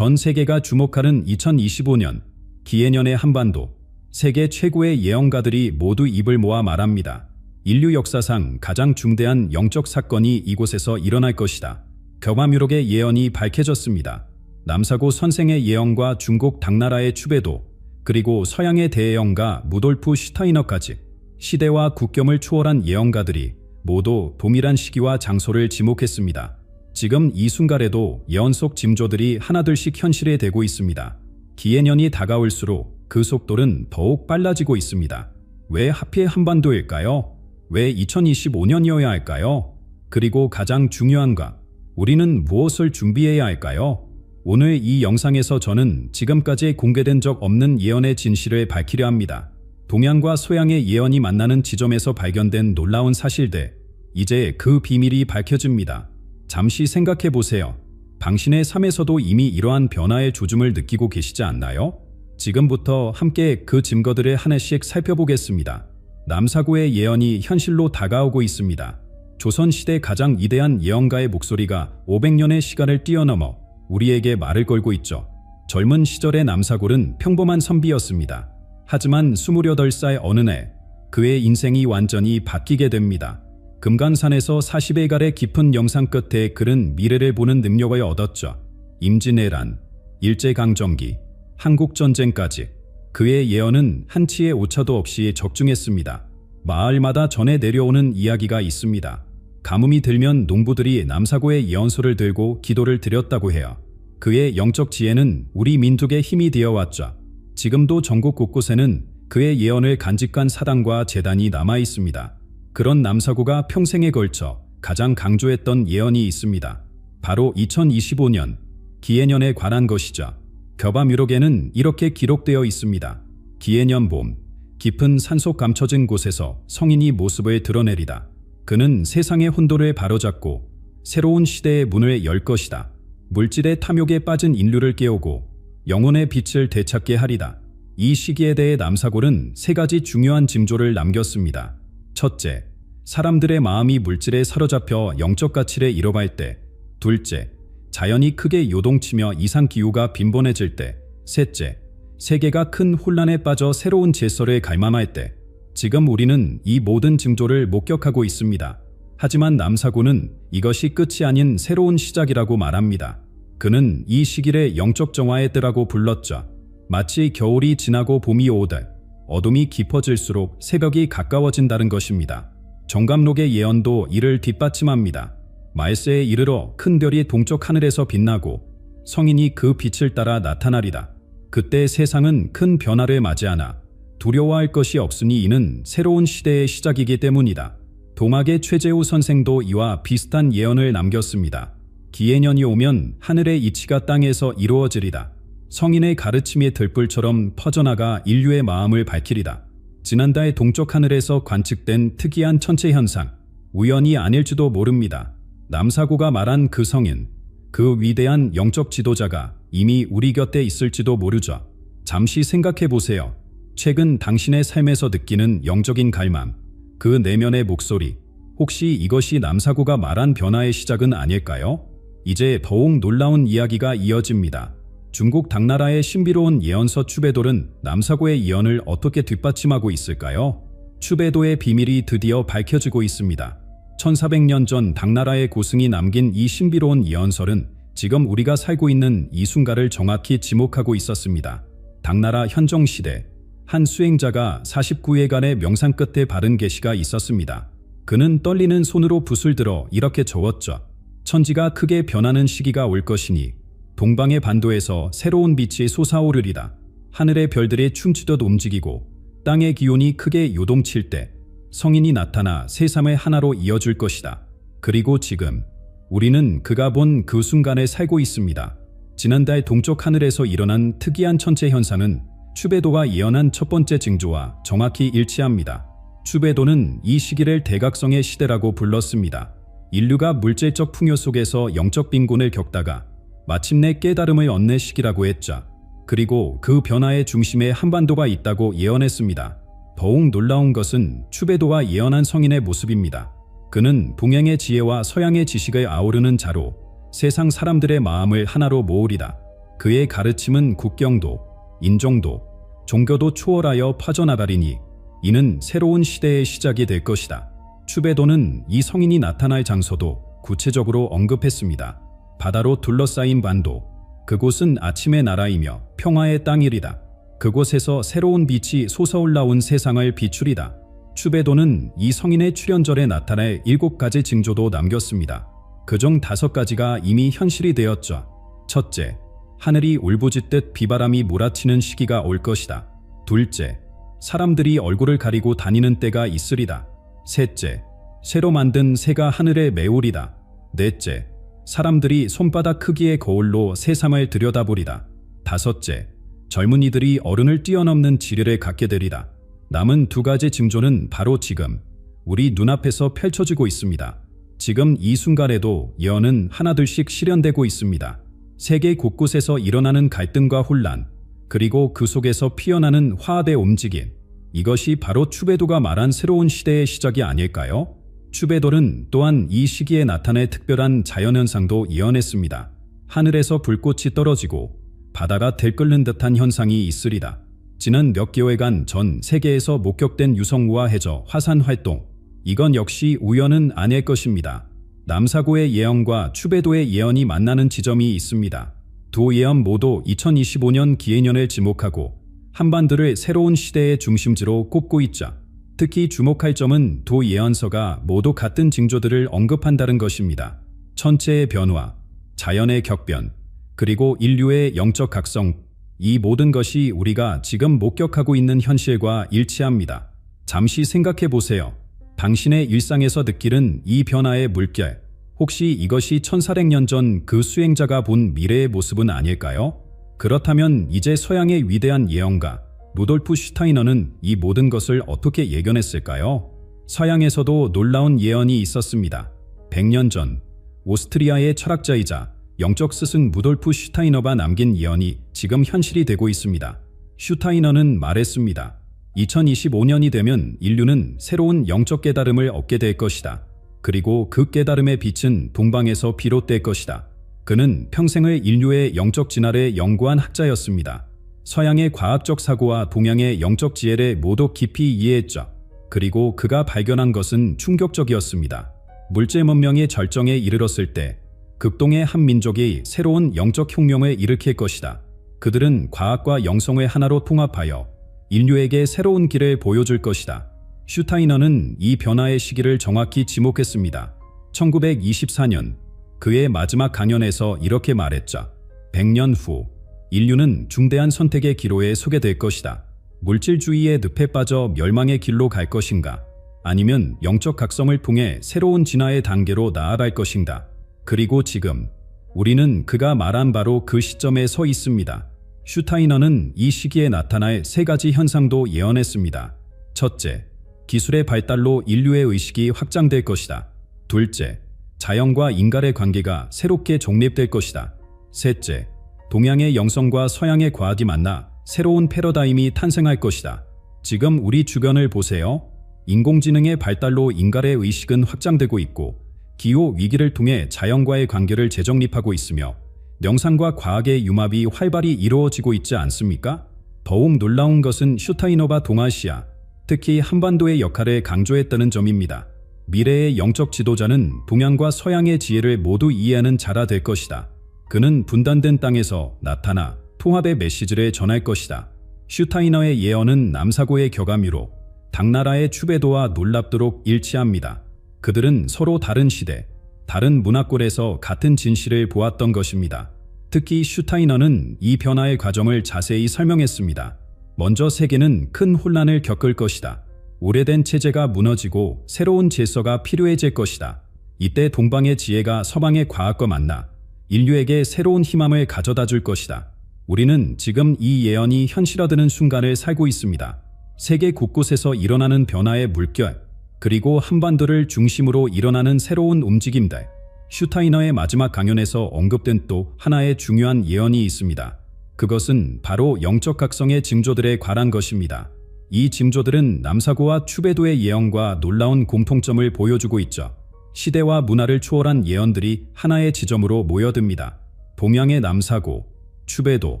전 세계가 주목하는 2025년 기해년의 한반도. 세계 최고의 예언가들이 모두 입을 모아 말합니다. 인류 역사상 가장 중대한 영적 사건이 이곳에서 일어날 것이다. 벼바뮤록의 예언이 밝혀졌습니다. 남사고 선생의 예언과 중국 당나라의 추배도, 그리고 서양의 대예언가 무돌프 슈타이너까지 시대와 국경을 초월한 예언가들이 모두 동일한 시기와 장소를 지목했습니다. 지금 이 순간에도 예언 속 징조들이 하나둘씩 현실에 되고 있습니다. 기해년이 다가올수록 그 속도는 더욱 빨라지고 있습니다. 왜 하필 한반도일까요? 왜 2025년이어야 할까요? 그리고 가장 중요한 거, 우리는 무엇을 준비해야 할까요? 오늘 이 영상에서 저는 지금까지 공개된 적 없는 예언의 진실을 밝히려 합니다. 동양과 서양의 예언이 만나는 지점에서 발견된 놀라운 사실들, 이제 그 비밀이 밝혀집니다. 잠시 생각해 보세요. 당신의 삶에서도 이미 이러한 변화의 조짐을 느끼고 계시지 않나요? 지금부터 함께 그 증거들을 하나씩 살펴보겠습니다. 남사고의 예언이 현실로 다가오고 있습니다. 조선시대 가장 위대한 예언가의 목소리가 500년의 시간을 뛰어넘어 우리에게 말을 걸고 있죠. 젊은 시절의 남사골은 평범한 선비였습니다. 하지만 28살 어느 날 그의 인생이 완전히 바뀌게 됩니다. 금강산에서 40일간의 깊은 영상 끝에 그는 미래를 보는 능력을 얻었죠. 임진왜란, 일제강점기, 한국전쟁까지 그의 예언은 한치의 오차도 없이 적중했습니다. 마을마다 전해 내려오는 이야기가 있습니다. 가뭄이 들면 농부들이 남사고의 예언서를 들고 기도를 드렸다고 해요. 그의 영적 지혜는 우리 민족의 힘이 되어왔죠. 지금도 전국 곳곳에는 그의 예언을 간직한 사당과 제단이 남아 있습니다. 그런 남사고가 평생에 걸쳐 가장 강조했던 예언이 있습니다. 바로 2025년 기해년에 관한 것이죠. 벼바뮤록에는 이렇게 기록되어 있습니다. 기해년 봄, 깊은 산속 감춰진 곳에서 성인이 모습을 드러내리다. 그는 세상의 혼돈을 바로잡고 새로운 시대의 문을 열 것이다. 물질의 탐욕에 빠진 인류를 깨우고 영혼의 빛을 되찾게 하리다. 이 시기에 대해 남사골은 세 가지 중요한 징조를 남겼습니다. 첫째, 사람들의 마음이 물질에 사로잡혀 영적 가치를 잃어갈 때. 둘째, 자연이 크게 요동치며 이상기후가 빈번해질 때. 셋째, 세계가 큰 혼란에 빠져 새로운 질서를 갈망할 때. 지금 우리는 이 모든 징조를 목격하고 있습니다. 하지만 남사고는 이것이 끝이 아닌 새로운 시작이라고 말합니다. 그는 이 시기를 영적 정화의 때라고 불렀죠. 마치 겨울이 지나고 봄이 오듯 어둠이 깊어질수록 새벽이 가까워진다는 것입니다. 정감록의 예언도 이를 뒷받침합니다. 말세에 이르러 큰 별이 동쪽 하늘에서 빛나고 성인이 그 빛을 따라 나타나리다. 그때 세상은 큰 변화를 맞이하나 두려워할 것이 없으니 이는 새로운 시대의 시작이기 때문이다. 동학의 최재우 선생도 이와 비슷한 예언을 남겼습니다. 기해년이 오면 하늘의 이치가 땅에서 이루어지리다. 성인의 가르침이 들불처럼 퍼져나가 인류의 마음을 밝히리다. 지난달 동쪽 하늘에서 관측된 특이한 천체 현상, 우연이 아닐지도 모릅니다. 남사고가 말한 그 성인, 그 위대한 영적 지도자가 이미 우리 곁에 있을지도 모르죠. 잠시 생각해 보세요. 최근 당신의 삶에서 느끼는 영적인 갈망, 그 내면의 목소리, 혹시 이것이 남사고가 말한 변화의 시작은 아닐까요? 이제 더욱 놀라운 이야기가 이어집니다. 중국 당나라의 신비로운 예언서 추배돌은 남사고의 예언을 어떻게 뒷받침하고 있을까요? 추배도의 비밀이 드디어 밝혀지고 있습니다. 1400년 전 당나라의 고승이 남긴 이 신비로운 예언설은 지금 우리가 살고 있는 이 순간을 정확히 지목하고 있었습니다. 당나라 현종시대, 한 수행자가 49일간의 명상 끝에 바른 계시가 있었습니다. 그는 떨리는 손으로 붓을 들어 이렇게 적었죠. 천지가 크게 변하는 시기가 올 것이니 동방의 반도에서 새로운 빛이 솟아오르리다. 하늘의 별들이 춤추듯 움직이고 땅의 기온이 크게 요동칠 때 성인이 나타나 세상을 하나로 이어줄 것이다. 그리고 지금 우리는 그가 본 그 순간에 살고 있습니다. 지난달 동쪽 하늘에서 일어난 특이한 천체 현상은 추배도가 예언한 첫 번째 징조와 정확히 일치합니다. 추배도는 이 시기를 대각성의 시대라고 불렀습니다. 인류가 물질적 풍요 속에서 영적 빈곤을 겪다가 마침내 깨달음을 얻는 시기라고 했죠. 그리고 그 변화의 중심에 한반도가 있다고 예언했습니다. 더욱 놀라운 것은 추배도가 예언한 성인의 모습입니다. 그는 동양의 지혜와 서양의 지식을 아우르는 자로 세상 사람들의 마음을 하나로 모으리다. 그의 가르침은 국경도, 인종도, 종교도 초월하여 퍼져나가리니 이는 새로운 시대의 시작이 될 것이다. 추베도는 이 성인이 나타날 장소도 구체적으로 언급했습니다. 바다로 둘러싸인 반도, 그곳은 아침의 나라이며 평화의 땅이리다. 그곳에서 새로운 빛이 솟아올라온 세상을 비추리다. 추베도는 이 성인의 출현절에 나타날 7가지 징조도 남겼습니다. 그중 5가지가 이미 현실이 되었죠. 첫째, 하늘이 울부짖듯 비바람이 몰아치는 시기가 올 것이다. 둘째, 사람들이 얼굴을 가리고 다니는 때가 있으리다. 셋째, 새로 만든 새가 하늘에 메우리다. 넷째, 사람들이 손바닥 크기의 거울로 세상을 들여다보리다. 다섯째, 젊은이들이 어른을 뛰어넘는 지혜를 갖게 되리다. 남은 2가지 징조는 바로 지금 우리 눈앞에서 펼쳐지고 있습니다. 지금 이 순간에도 예언은 하나둘씩 실현되고 있습니다. 세계 곳곳에서 일어나는 갈등과 혼란, 그리고 그 속에서 피어나는 화합의 움직임, 이것이 바로 추베도가 말한 새로운 시대의 시작이 아닐까요? 추베도는 또한 이 시기에 나타날 특별한 자연현상도 예언했습니다. 하늘에서 불꽃이 떨어지고 바다가 들끓는 듯한 현상이 있으리다. 지난 몇 개월간 전 세계에서 목격된 유성우와 해저, 화산 활동, 이건 역시 우연은 아닐 것입니다. 남사고의 예언과 추베도의 예언이 만나는 지점이 있습니다. 두 예언 모두 2025년 기해년을 지목하고 한반도를 새로운 시대의 중심지로 꼽고 있죠. 특히 주목할 점은 두 예언서가 모두 같은 징조들을 언급한다는 것입니다. 천체의 변화, 자연의 격변, 그리고 인류의 영적 각성, 이 모든 것이 우리가 지금 목격하고 있는 현실과 일치합니다. 잠시 생각해 보세요. 당신의 일상에서 느끼는 이 변화의 물결, 혹시 이것이 1400년 전 그 수행자가 본 미래의 모습은 아닐까요? 그렇다면 이제 서양의 위대한 예언가 루돌프 슈타이너는 이 모든 것을 어떻게 예견했을까요? 서양에서도 놀라운 예언이 있었습니다. 100년 전 오스트리아의 철학자이자 영적 스승 루돌프 슈타이너가 남긴 예언이 지금 현실이 되고 있습니다. 슈타이너는 말했습니다. 2025년이 되면 인류는 새로운 영적 깨달음을 얻게 될 것이다. 그리고 그 깨달음의 빛은 동방에서 비롯될 것이다. 그는 평생을 인류의 영적 진화를 연구한 학자였습니다. 서양의 과학적 사고와 동양의 영적 지혜를 모두 깊이 이해했죠. 그리고 그가 발견한 것은 충격적이었습니다. 물질 문명의 절정에 이르렀을 때 극동의 한 민족이 새로운 영적 혁명을 일으킬 것이다. 그들은 과학과 영성을 하나로 통합하여 인류에게 새로운 길을 보여줄 것이다. 슈타이너는 이 변화의 시기를 정확히 지목했습니다. 1924년 그의 마지막 강연에서 이렇게 말했죠. 100년 후 인류는 중대한 선택의 기로에 서게 될 것이다. 물질주의의 늪에 빠져 멸망의 길로 갈 것인가? 아니면 영적 각성을 통해 새로운 진화의 단계로 나아갈 것인가? 그리고 지금 우리는 그가 말한 바로 그 시점에 서 있습니다. 슈타이너는 이 시기에 나타날 3가지 현상도 예언했습니다. 첫째, 기술의 발달로 인류의 의식이 확장될 것이다. 둘째, 자연과 인간의 관계가 새롭게 정립될 것이다. 셋째, 동양의 영성과 서양의 과학이 만나 새로운 패러다임이 탄생할 것이다. 지금 우리 주변을 보세요. 인공지능의 발달로 인간의 의식은 확장되고 있고 기후 위기를 통해 자연과의 관계를 재정립하고 있으며 명상과 과학의 융합이 활발히 이루어지고 있지 않습니까? 더욱 놀라운 것은 슈타이너가 동아시아, 특히 한반도의 역할을 강조했다는 점입니다. 미래의 영적 지도자는 동양과 서양의 지혜를 모두 이해하는 자가 될 것이다. 그는 분단된 땅에서 나타나 통합의 메시지를 전할 것이다. 슈타이너의 예언은 남사고의 격암위로 당나라의 추베도와 놀랍도록 일치합니다. 그들은 서로 다른 시대, 다른 문화권에서 같은 진실을 보았던 것입니다. 특히 슈타이너는 이 변화의 과정을 자세히 설명했습니다. 먼저 세계는 큰 혼란을 겪을 것이다. 오래된 체제가 무너지고 새로운 질서가 필요해질 것이다. 이때 동방의 지혜가 서방의 과학과 만나 인류에게 새로운 희망을 가져다 줄 것이다. 우리는 지금 이 예언이 현실화되는 순간을 살고 있습니다. 세계 곳곳에서 일어나는 변화의 물결, 그리고 한반도를 중심으로 일어나는 새로운 움직임들. 슈타이너의 마지막 강연에서 언급된 또 하나의 중요한 예언이 있습니다. 그것은 바로 영적 각성의 징조들에 관한 것입니다. 이 징조들은 남사고와 추베도의 예언과 놀라운 공통점을 보여주고 있죠. 시대와 문화를 초월한 예언들이 하나의 지점으로 모여듭니다. 동양의 남사고, 추베도,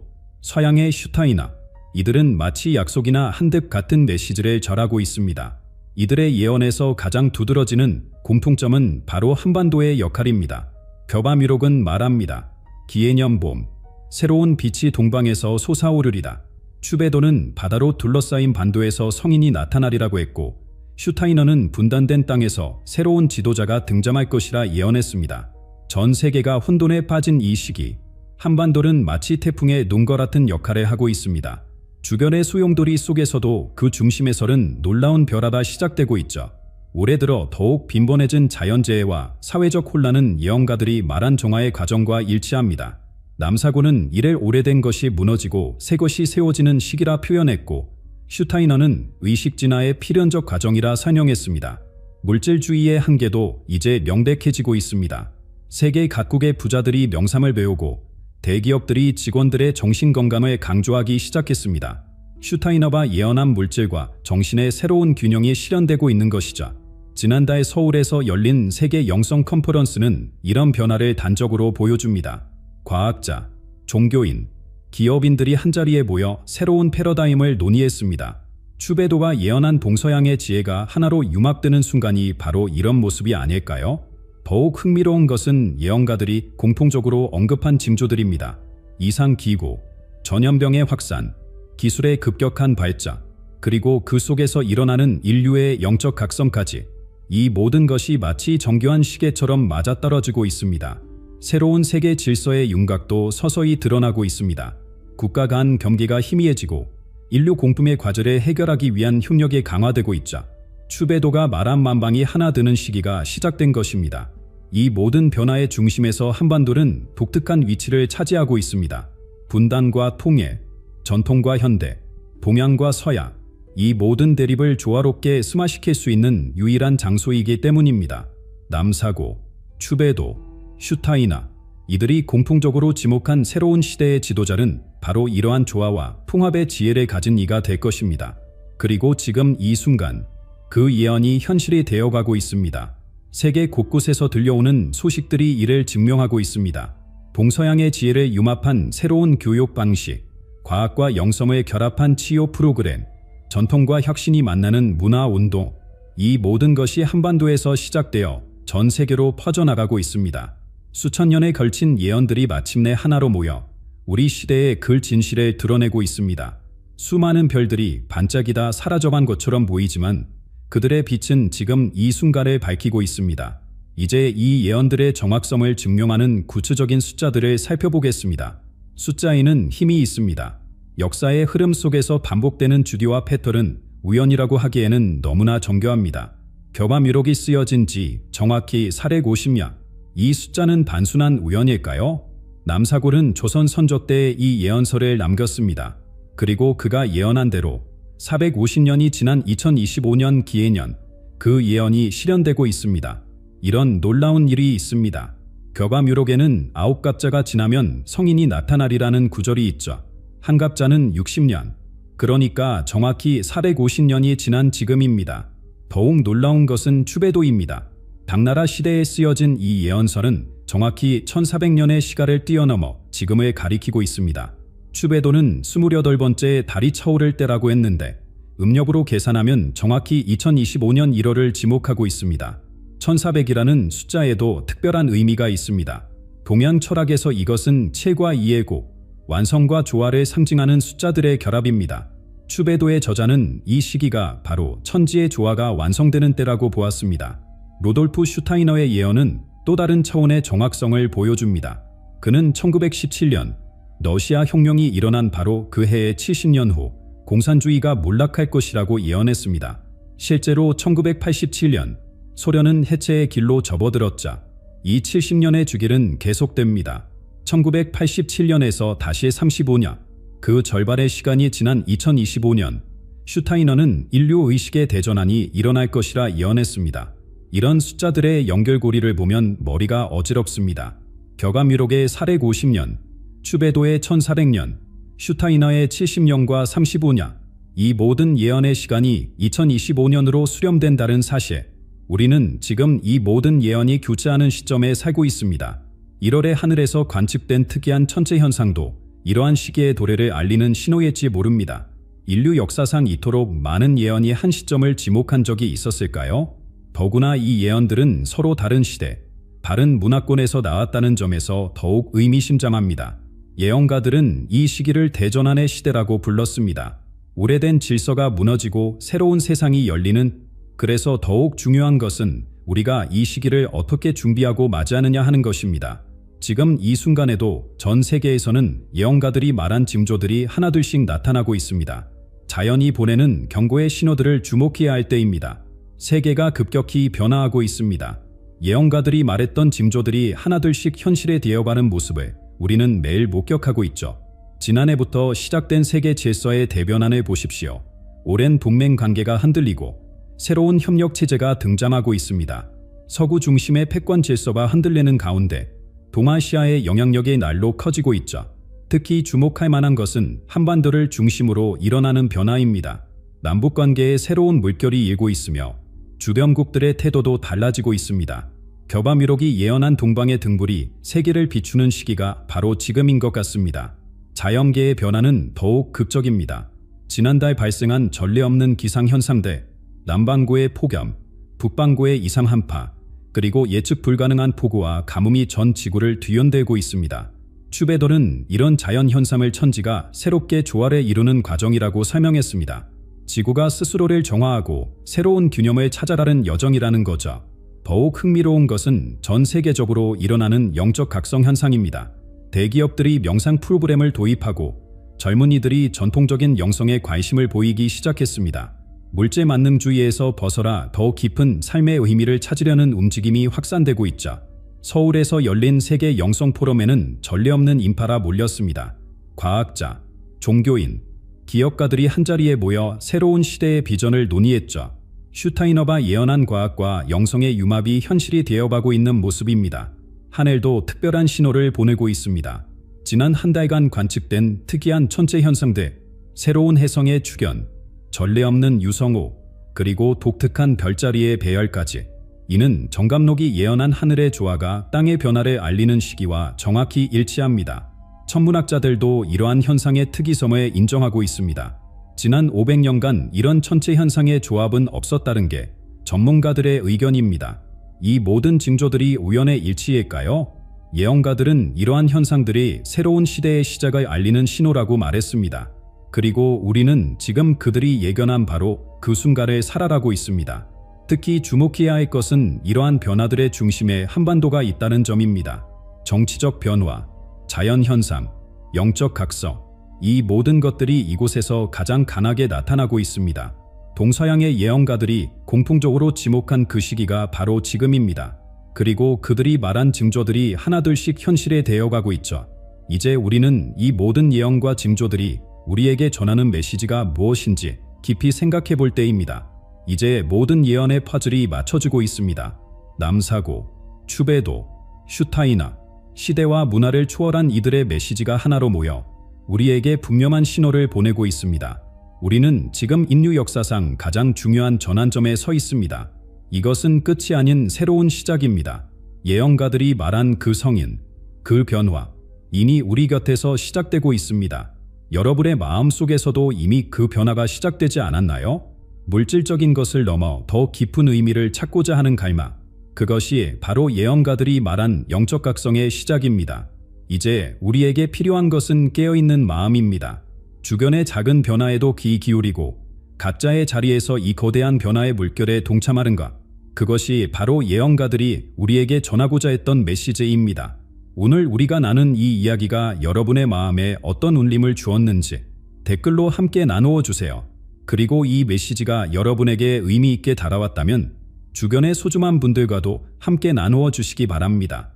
서양의 슈타이너, 이들은 마치 약속이나 한듯 같은 메시지를 절하고 있습니다. 이들의 예언에서 가장 두드러지는 공통점은 바로 한반도의 역할입니다. 벼바미록은 말합니다. 기해년 봄, 새로운 빛이 동방에서 솟아오르리다. 추베도는 바다로 둘러싸인 반도에서 성인이 나타나리라고 했고, 슈타이너는 분단된 땅에서 새로운 지도자가 등장할 것이라 예언했습니다. 전 세계가 혼돈에 빠진 이 시기, 한반도는 마치 태풍의 눈과 같은 역할을 하고 있습니다. 주변의 소용돌이 속에서도 그 중심에서는 놀라운 벼라가 시작되고 있죠. 올해 들어 더욱 빈번해진 자연재해와 사회적 혼란은 예언가들이 말한 정화의 과정과 일치합니다. 남사고는 이래 오래된 것이 무너지고 새 것이 세워지는 시기라 표현했고, 슈타이너는 의식 진화의 필연적 과정이라 설명했습니다. 물질주의의 한계도 이제 명백해지고 있습니다. 세계 각국의 부자들이 명상을 배우고 대기업들이 직원들의 정신건강을 강조하기 시작했습니다. 슈타이너가 예언한 물질과 정신의 새로운 균형이 실현되고 있는 것이죠. 지난달 서울에서 열린 세계 영성 컨퍼런스는 이런 변화를 단적으로 보여줍니다. 과학자, 종교인, 기업인들이 한자리에 모여 새로운 패러다임을 논의했습니다. 추베도가 예언한 동서양의 지혜가 하나로 융합되는 순간이 바로 이런 모습이 아닐까요? 더욱 흥미로운 것은 예언가들이 공통적으로 언급한 징조들입니다. 이상기후, 전염병의 확산, 기술의 급격한 발전, 그리고 그 속에서 일어나는 인류의 영적 각성까지, 이 모든 것이 마치 정교한 시계처럼 맞아떨어지고 있습니다. 새로운 세계 질서의 윤곽도 서서히 드러나고 있습니다. 국가 간 경계가 희미해지고 인류 공품의 과제를 해결하기 위한 협력이 강화되고 있자 추베도가 말한 만방이 하나 되는 시기가 시작된 것입니다. 이 모든 변화의 중심에서 한반도는 독특한 위치를 차지하고 있습니다. 분단과 통일, 전통과 현대, 동양과 서양, 이 모든 대립을 조화롭게 승화시킬 수 있는 유일한 장소이기 때문입니다. 남사고, 추베도, 슈타이너, 이들이 공통적으로 지목한 새로운 시대의 지도자는 바로 이러한 조화와 통합의 지혜를 가진 이가 될 것입니다. 그리고 지금 이 순간 그 예언이 현실이 되어가고 있습니다. 세계 곳곳에서 들려오는 소식들이 이를 증명하고 있습니다. 동서양의 지혜를 융합한 새로운 교육 방식, 과학과 영성을 결합한 치유 프로그램, 전통과 혁신이 만나는 문화 운동, 이 모든 것이 한반도에서 시작되어 전 세계로 퍼져나가고 있습니다. 수천 년에 걸친 예언들이 마침내 하나로 모여 우리 시대의 그 진실을 드러내고 있습니다. 수많은 별들이 반짝이다 사라져간 것처럼 보이지만 그들의 빛은 지금 이 순간을 밝히고 있습니다. 이제 이 예언들의 정확성을 증명하는 구체적인 숫자들을 살펴보겠습니다. 숫자에는 힘이 있습니다. 역사의 흐름 속에서 반복되는 주디와 패턴은 우연이라고 하기에는 너무나 정교합니다. 벼바미록이 쓰여진 지 정확히 450년. 이 숫자는 단순한 우연일까요? 남사골은 조선 선조 때 이 예언서를 남겼습니다. 그리고 그가 예언한 대로 450년이 지난 2025년 기해년, 그 예언이 실현되고 있습니다. 이런 놀라운 일이 있습니다. 벼바미록에는 9갑자가 지나면 성인이 나타나리라는 구절이 있죠. 한 갑자는 60년, 그러니까 정확히 450년이 지난 지금입니다. 더욱 놀라운 것은 추베도입니다. 당나라 시대에 쓰여진 이 예언설은 정확히 1400년의 시가를 뛰어넘어 지금을 가리키고 있습니다. 추베도는 28번째 달이 차오를 때라고 했는데 음력으로 계산하면 정확히 2025년 1월을 지목하고 있습니다. 1400이라는 숫자에도 특별한 의미가 있습니다. 동양 철학에서 이것은 7과 2의 곱, 완성과 조화를 상징하는 숫자들의 결합입니다. 추베도의 저자는 이 시기가 바로 천지의 조화가 완성되는 때라고 보았습니다. 로돌프 슈타이너의 예언은 또 다른 차원의 정확성을 보여줍니다. 그는 1917년 러시아 혁명이 일어난 바로 그 해의 70년 후 공산주의가 몰락할 것이라고 예언했습니다. 실제로 1987년 소련은 해체의 길로 접어들었자 이 70년의 주길은 계속됩니다. 1987년에서 다시 35년, 그 절반의 시간이 지난 2025년, 슈타이너는 인류 의식의 대전환이 일어날 것이라 예언했습니다. 이런 숫자들의 연결고리를 보면 머리가 어지럽습니다. 벼바미록의 450년, 추베도의 1400년, 슈타이너의 70년과 35년, 이 모든 예언의 시간이 2025년으로 수렴된다는 사실, 우리는 지금 이 모든 예언이 교차하는 시점에 살고 있습니다. 1월의 하늘에서 관측된 특이한 천체 현상도 이러한 시기의 도래를 알리는 신호일지 모릅니다. 인류 역사상 이토록 많은 예언이 한 시점을 지목한 적이 있었을까요? 더구나 이 예언들은 서로 다른 시대, 다른 문화권에서 나왔다는 점에서 더욱 의미심장합니다. 예언가들은 이 시기를 대전환의 시대라고 불렀습니다. 오래된 질서가 무너지고 새로운 세상이 열리는, 그래서 더욱 중요한 것은 우리가 이 시기를 어떻게 준비하고 맞이하느냐 하는 것입니다. 지금 이 순간에도 전 세계에서는 예언가들이 말한 징조들이 하나둘씩 나타나고 있습니다. 자연이 보내는 경고의 신호들을 주목해야 할 때입니다. 세계가 급격히 변화하고 있습니다. 예언가들이 말했던 징조들이 하나둘씩 현실에 되어가는 모습을 우리는 매일 목격하고 있죠. 지난해부터 시작된 세계 질서의 대변환을 보십시오. 오랜 동맹 관계가 흔들리고 새로운 협력 체제가 등장하고 있습니다. 서구 중심의 패권 질서가 흔들리는 가운데 동아시아의 영향력이 날로 커지고 있죠. 특히 주목할 만한 것은 한반도를 중심으로 일어나는 변화입니다. 남북관계에 새로운 물결이 일고 있으며 주변국들의 태도도 달라지고 있습니다. 겨바미록이 예언한 동방의 등불이 세계를 비추는 시기가 바로 지금인 것 같습니다. 자연계의 변화는 더욱 극적입니다. 지난달 발생한 전례 없는 기상현상들, 남반구의 폭염, 북반구의 이상 한파, 그리고 예측 불가능한 폭우와 가뭄이 전 지구를 뒤흔들고 있습니다. 추베돌은 이런 자연현상을 천지가 새롭게 조화를 이루는 과정이라고 설명했습니다. 지구가 스스로를 정화하고 새로운 균형을 찾아가는 여정이라는 거죠. 더욱 흥미로운 것은 전 세계적으로 일어나는 영적 각성 현상입니다. 대기업들이 명상 프로그램을 도입하고 젊은이들이 전통적인 영성에 관심을 보이기 시작했습니다. 물질 만능주의에서 벗어나 더 깊은 삶의 의미를 찾으려는 움직임이 확산되고 있죠. 서울에서 열린 세계 영성 포럼에는 전례 없는 인파가 몰렸습니다. 과학자, 종교인, 기업가들이 한자리에 모여 새로운 시대의 비전을 논의했죠. 슈타이너가 예언한 과학과 영성의 융합이 현실이 되어가고 있는 모습입니다. 하늘도 특별한 신호를 보내고 있습니다. 지난 한 달간 관측된 특이한 천체 현상들, 새로운 해성의 출현, 전례 없는 유성호, 그리고 독특한 별자리의 배열까지, 이는 정감록이 예언한 하늘의 조화가 땅의 변화를 알리는 시기와 정확히 일치합니다. 천문학자들도 이러한 현상의 특이성을 인정하고 있습니다. 지난 500년간 이런 천체 현상의 조합은 없었다는 게 전문가들의 의견입니다. 이 모든 징조들이 우연의 일치일까요? 예언가들은 이러한 현상들이 새로운 시대의 시작을 알리는 신호라고 말했습니다. 그리고 우리는 지금 그들이 예견한 바로 그 순간을 살아가고 있습니다. 특히 주목해야 할 것은 이러한 변화들의 중심에 한반도가 있다는 점입니다. 정치적 변화, 자연현상, 영적 각성, 이 모든 것들이 이곳에서 가장 강하게 나타나고 있습니다. 동서양의 예언가들이 공통적으로 지목한 그 시기가 바로 지금입니다. 그리고 그들이 말한 징조들이 하나둘씩 현실에 되어가고 있죠. 이제 우리는 이 모든 예언과 징조들이 우리에게 전하는 메시지가 무엇인지 깊이 생각해 볼 때입니다. 이제 모든 예언의 퍼즐이 맞춰지고 있습니다. 남사고, 추베도, 슈타이나, 시대와 문화를 초월한 이들의 메시지가 하나로 모여 우리에게 분명한 신호를 보내고 있습니다. 우리는 지금 인류 역사상 가장 중요한 전환점에 서 있습니다. 이것은 끝이 아닌 새로운 시작입니다. 예언가들이 말한 그 성인, 그 변화, 이미 우리 곁에서 시작되고 있습니다. 여러분의 마음속에서도 이미 그 변화가 시작되지 않았나요? 물질적인 것을 넘어 더 깊은 의미를 찾고자 하는 갈망, 그것이 바로 예언가들이 말한 영적 각성의 시작입니다. 이제 우리에게 필요한 것은 깨어있는 마음입니다. 주변의 작은 변화에도 귀 기울이고 가짜의 자리에서 이 거대한 변화의 물결에 동참하는 것, 그것이 바로 예언가들이 우리에게 전하고자 했던 메시지입니다. 오늘 우리가 나눈 이 이야기가 여러분의 마음에 어떤 울림을 주었는지 댓글로 함께 나누어 주세요. 그리고 이 메시지가 여러분에게 의미 있게 다가왔다면 주변의 소중한 분들과도 함께 나누어 주시기 바랍니다.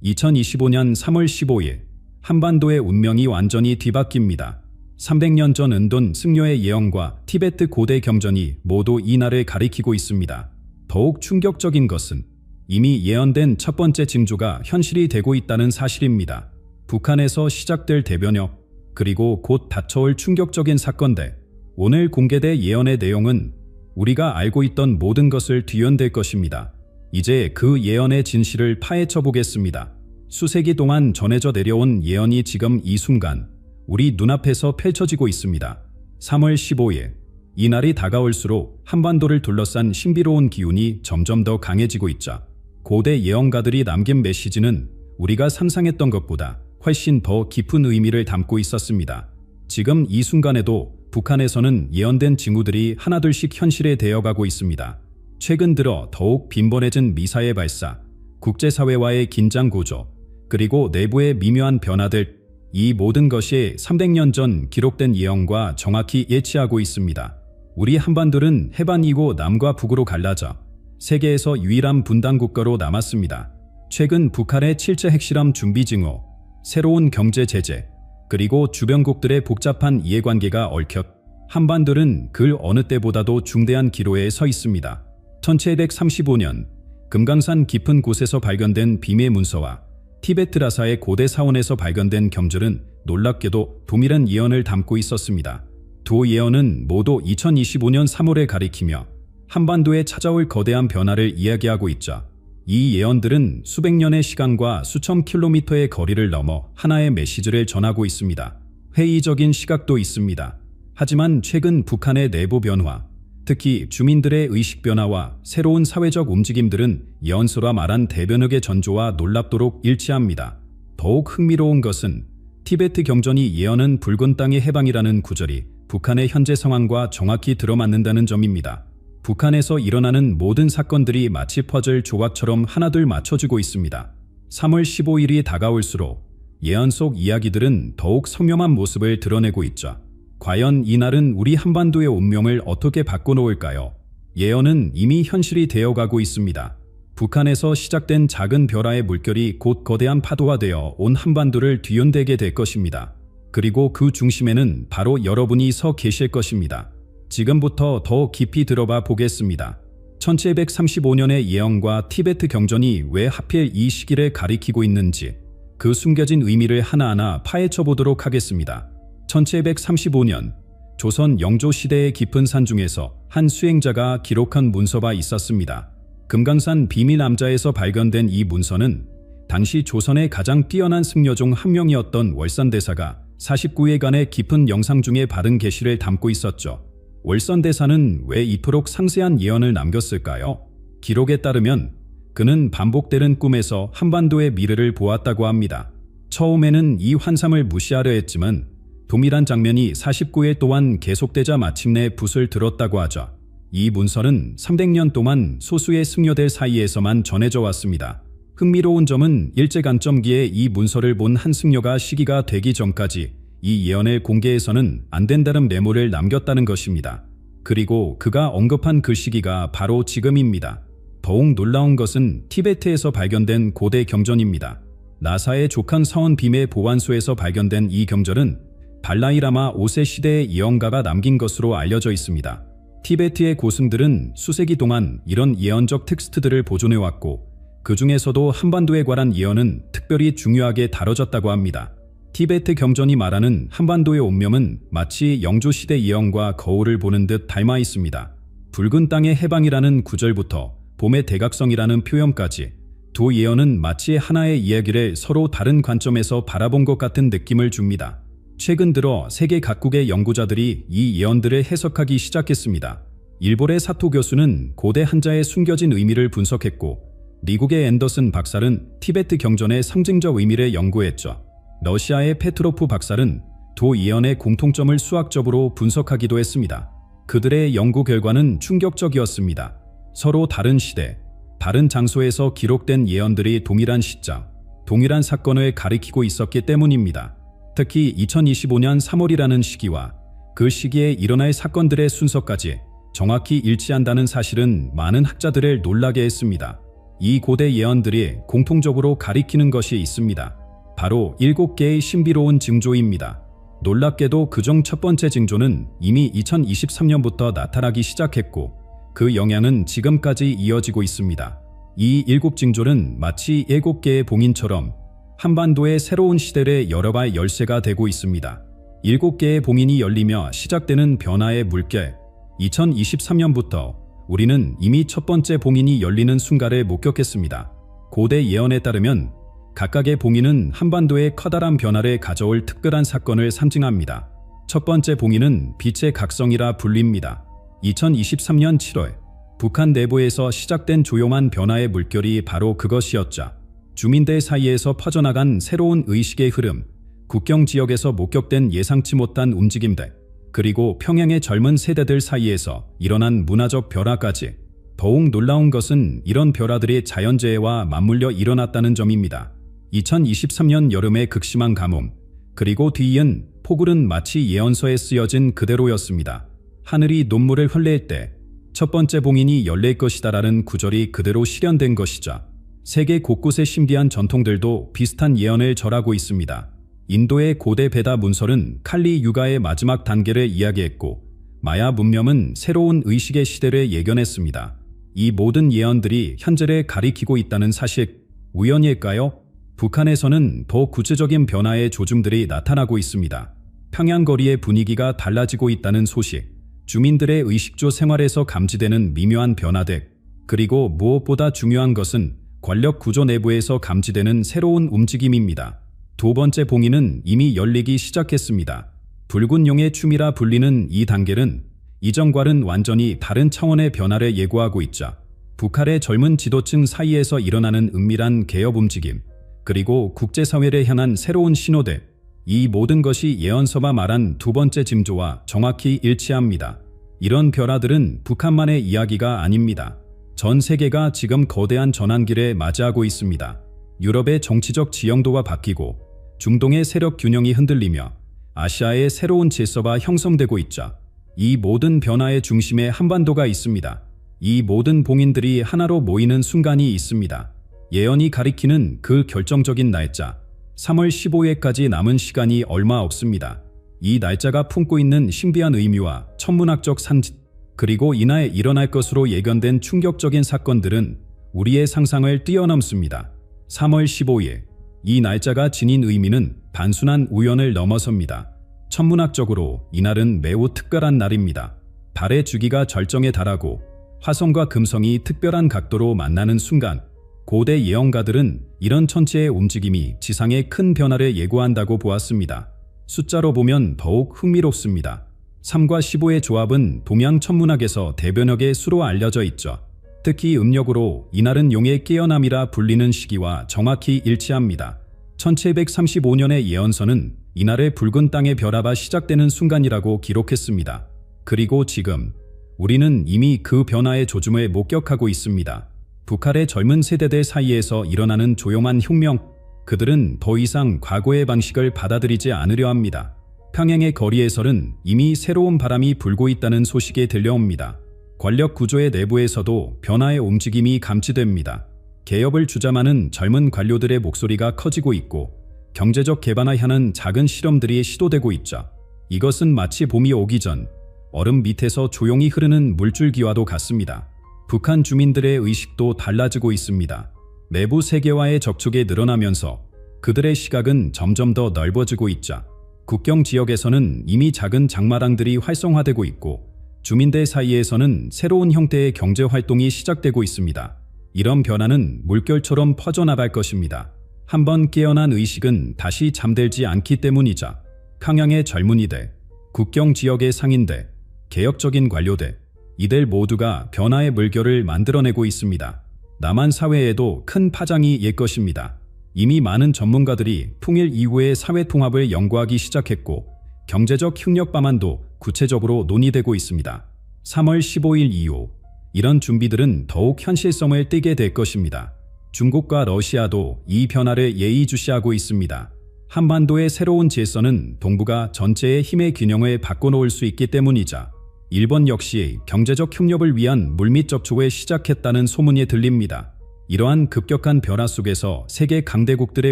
2025년 3월 15일 한반도의 운명이 완전히 뒤바뀝니다. 300년 전 은돈 승려의 예언과 티베트 고대 경전이 모두 이 날을 가리키고 있습니다. 더욱 충격적인 것은 이미 예언된 첫 번째 징조가 현실이 되고 있다는 사실입니다. 북한에서 시작될 대변역, 그리고 곧 닥쳐올 충격적인 사건들. 오늘 공개될 예언의 내용은 우리가 알고 있던 모든 것을 뒤흔들 것입니다. 이제 그 예언의 진실을 파헤쳐 보겠습니다. 수세기 동안 전해져 내려온 예언이 지금 이 순간 우리 눈앞에서 펼쳐지고 있습니다. 3월 15일, 이날이 다가올수록 한반도를 둘러싼 신비로운 기운이 점점 더 강해지고 있죠. 고대 예언가들이 남긴 메시지는 우리가 상상했던 것보다 훨씬 더 깊은 의미를 담고 있었습니다. 지금 이 순간에도 북한에서는 예언된 징후들이 하나둘씩 현실에 되어가고 있습니다. 최근 들어 더욱 빈번해진 미사일 발사, 국제사회와의 긴장 구조, 그리고 내부의 미묘한 변화들, 이 모든 것이 300년 전 기록된 예언과 정확히 예치하고 있습니다. 우리 한반도는 해반 이후 남과 북으로 갈라져 세계에서 유일한 분단 국가로 남았습니다. 최근 북한의 7차 핵실험 준비 징후, 새로운 경제 제재, 그리고 주변국들의 복잡한 이해관계가 얽혀 한반도는 그 어느 때보다도 중대한 기로에 서 있습니다. 1735년 금강산 깊은 곳에서 발견된 비밀 문서와 티베트 라사의 고대 사원에서 발견된 경절은 놀랍게도 동일한 예언을 담고 있었습니다. 두 예언은 모두 2025년 3월에 가리키며 한반도에 찾아올 거대한 변화를 이야기하고 있죠. 이 예언들은 수백 년의 시간과 수천 킬로미터의 거리를 넘어 하나의 메시지를 전하고 있습니다. 회의적인 시각도 있습니다. 하지만 최근 북한의 내부 변화, 특히 주민들의 의식 변화와 새로운 사회적 움직임들은 예언서라 말한 대변혁의 전조와 놀랍도록 일치합니다. 더욱 흥미로운 것은 티베트 경전이 예언은 붉은 땅의 해방이라는 구절이 북한의 현재 상황과 정확히 들어맞는다는 점입니다. 북한에서 일어나는 모든 사건들이 마치 퍼즐 조각처럼 하나둘 맞춰지고 있습니다. 3월 15일이 다가올수록 예언 속 이야기들은 더욱 선명한 모습을 드러내고 있죠. 과연 이날은 우리 한반도의 운명을 어떻게 바꿔놓을까요? 예언은 이미 현실이 되어가고 있습니다. 북한에서 시작된 작은 벼라의 물결이 곧 거대한 파도가 되어 온 한반도를 뒤흔들게 될 것입니다. 그리고 그 중심에는 바로 여러분이 서 계실 것입니다. 지금부터 더 깊이 들어봐 보겠습니다. 1735년의 예언과 티베트 경전이 왜 하필 이 시기를 가리키고 있는지 그 숨겨진 의미를 하나하나 파헤쳐 보도록 하겠습니다. 1735년 조선 영조 시대의 깊은 산 중에서 한 수행자가 기록한 문서가 있었습니다. 금강산 비밀암자에서 발견된 이 문서는 당시 조선의 가장 뛰어난 승려 중 한 명이었던 월선대사가 49회간의 깊은 영상 중에 바른 계시를 담고 있었죠. 월선대사는 왜 이토록 상세한 예언을 남겼을까요? 기록에 따르면 그는 반복되는 꿈에서 한반도의 미래를 보았다고 합니다. 처음에는 이 환상을 무시하려 했지만 동일한 장면이 49회 동안 계속되자 마침내 붓을 들었다고 하죠. 이 문서는 300년 동안 소수의 승려들 사이에서만 전해져 왔습니다. 흥미로운 점은 일제간점기에 이 문서를 본 한 승려가 시기가 되기 전까지 이 예언을 공개해서는 안 된다는 메모를 남겼다는 것입니다. 그리고 그가 언급한 그 시기가 바로 지금입니다. 더욱 놀라운 것은 티베트에서 발견된 고대 경전입니다. 나사의 족한 사원 빔의 보관소에서 발견된 이 경전은 발라이라마 5세 시대의 예언가가 남긴 것으로 알려져 있습니다. 티베트의 고승들은 수세기 동안 이런 예언적 텍스트들을 보존해왔고 그 중에서도 한반도에 관한 예언은 특별히 중요하게 다뤄졌다고 합니다. 티베트 경전이 말하는 한반도의 운명은 마치 영조시대 예언과 거울을 보는 듯 닮아 있습니다. 붉은 땅의 해방이라는 구절부터 봄의 대각성이라는 표현까지 두 예언은 마치 하나의 이야기를 서로 다른 관점에서 바라본 것 같은 느낌을 줍니다. 최근 들어 세계 각국의 연구자들이 이 예언들을 해석하기 시작했습니다. 일본의 사토 교수는 고대 한자의 숨겨진 의미를 분석했고 미국의 앤더슨 박사는 티베트 경전의 상징적 의미를 연구했죠. 러시아의 페트로프 박사는 두 예언의 공통점을 수학적으로 분석하기도 했습니다. 그들의 연구 결과는 충격적이었습니다. 서로 다른 시대, 다른 장소에서 기록된 예언들이 동일한 시점, 동일한 사건을 가리키고 있었기 때문입니다. 특히 2025년 3월이라는 시기와 그 시기에 일어날 사건들의 순서까지 정확히 일치한다는 사실은 많은 학자들을 놀라게 했습니다. 이 고대 예언들이 공통적으로 가리키는 것이 있습니다. 바로 7개의 신비로운 징조입니다. 놀랍게도 그중 첫 번째 징조는 이미 2023년부터 나타나기 시작했고 그 영향은 지금까지 이어지고 있습니다. 이 7징조는 마치 7개의 봉인처럼 한반도의 새로운 시대를 열어갈 열쇠가 되고 있습니다. 7개의 봉인이 열리며 시작되는 변화의 물결. 2023년부터 우리는 이미 첫 번째 봉인이 열리는 순간을 목격했습니다. 고대 예언에 따르면 각각의 봉인은 한반도에 커다란 변화를 가져올 특별한 사건을 상징합니다. 첫 번째 봉인은 빛의 각성이라 불립니다. 2023년 7월 북한 내부에서 시작된 조용한 변화의 물결이 바로 그것이었죠. 주민들 사이에서 퍼져나간 새로운 의식의 흐름, 국경 지역에서 목격된 예상치 못한 움직임들, 그리고 평양의 젊은 세대들 사이에서 일어난 문화적 변화까지. 더욱 놀라운 것은 이런 변화들이 자연재해와 맞물려 일어났다는 점입니다. 2023년 여름의 극심한 가뭄, 그리고 뒤이은 폭우는 마치 예언서에 쓰여진 그대로였습니다. 하늘이 눈물을 흘릴 때 첫 번째 봉인이 열릴 것이다라는 구절이 그대로 실현된 것이죠. 세계 곳곳의 신비한 전통들도 비슷한 예언을 절하고 있습니다. 인도의 고대 베다 문설은 칼리 유가의 마지막 단계를 이야기했고, 마야 문명은 새로운 의식의 시대를 예견했습니다. 이 모든 예언들이 현재를 가리키고 있다는 사실, 우연일까요? 북한에서는 더 구체적인 변화의 조짐들이 나타나고 있습니다. 평양 거리의 분위기가 달라지고 있다는 소식, 주민들의 의식조 생활에서 감지되는 미묘한 변화들, 그리고 무엇보다 중요한 것은 권력 구조 내부에서 감지되는 새로운 움직임입니다. 두 번째 봉인은 이미 열리기 시작했습니다. 붉은 용의 춤이라 불리는 이 단계는 이전과는 완전히 다른 차원의 변화를 예고하고 있죠. 북한의 젊은 지도층 사이에서 일어나는 은밀한 개혁 움직임, 그리고 국제사회를 향한 새로운 신호들, 이 모든 것이 예언서가 말한 두 번째 징조와 정확히 일치합니다. 이런 변화들은 북한만의 이야기가 아닙니다. 전 세계가 지금 거대한 전환기를 맞이하고 있습니다. 유럽의 정치적 지형도가 바뀌고 중동의 세력 균형이 흔들리며 아시아의 새로운 질서가 형성되고 있죠. 이 모든 변화의 중심에 한반도가 있습니다. 이 모든 봉인들이 하나로 모이는 순간이 있습니다. 예언이 가리키는 그 결정적인 날짜, 3월 15일까지 남은 시간이 얼마 없습니다. 이 날짜가 품고 있는 신비한 의미와 천문학적 산지, 그리고 이날 일어날 것으로 예견된 충격적인 사건들은 우리의 상상을 뛰어넘습니다. 3월 15일, 이 날짜가 지닌 의미는 단순한 우연을 넘어섭니다. 천문학적으로 이날은 매우 특별한 날입니다. 달의 주기가 절정에 달하고 화성과 금성이 특별한 각도로 만나는 순간, 고대 예언가들은 이런 천체의 움직임이 지상의 큰 변화를 예고한다고 보았습니다. 숫자로 보면 더욱 흥미롭습니다. 3과 15의 조합은 동양 천문학에서 대변역의 수로 알려져 있죠. 특히 음력으로 이날은 용의 깨어남이라 불리는 시기와 정확히 일치합니다. 1735년의 예언서는 이날의 붉은 땅의 벼라가 시작되는 순간이라고 기록했습니다. 그리고 지금 우리는 이미 그 변화의 조짐을 목격하고 있습니다. 북한의 젊은 세대들 사이에서 일어나는 조용한 혁명, 그들은 더 이상 과거의 방식을 받아들이지 않으려 합니다. 평양의 거리에서는 이미 새로운 바람이 불고 있다는 소식이 들려옵니다. 권력 구조의 내부에서도 변화의 움직임이 감지됩니다. 개혁을 주장하는 젊은 관료들의 목소리가 커지고 있고, 경제적 개발을 향한 작은 실험들이 시도되고 있죠. 이것은 마치 봄이 오기 전 얼음 밑에서 조용히 흐르는 물줄기와도 같습니다. 북한 주민들의 의식도 달라지고 있습니다. 내부 세계와의 접촉이 늘어나면서 그들의 시각은 점점 더 넓어지고 있죠. 국경 지역에서는 이미 작은 장마당들이 활성화되고 있고, 주민들 사이에서는 새로운 형태의 경제 활동이 시작되고 있습니다. 이런 변화는 물결처럼 퍼져나갈 것입니다. 한번 깨어난 의식은 다시 잠들지 않기 때문이죠. 평양의 젊은이들, 국경 지역의 상인들, 개혁적인 관료들, 이들 모두가 변화의 물결을 만들어내고 있습니다. 남한 사회에도 큰 파장이 일 것입니다. 이미 많은 전문가들이 통일 이후의 사회 통합을 연구하기 시작했고, 경제적 협력 방안도 구체적으로 논의되고 있습니다. 3월 15일 이후 이런 준비들은 더욱 현실성을 띠게 될 것입니다. 중국과 러시아도 이 변화를 예의주시하고 있습니다. 한반도의 새로운 질서는 동북아 전체의 힘의 균형을 바꿔놓을 수 있기 때문이죠. 일본 역시 경제적 협력을 위한 물밑 접촉을 시작했다는 소문이 들립니다. 이러한 급격한 변화 속에서 세계 강대국들의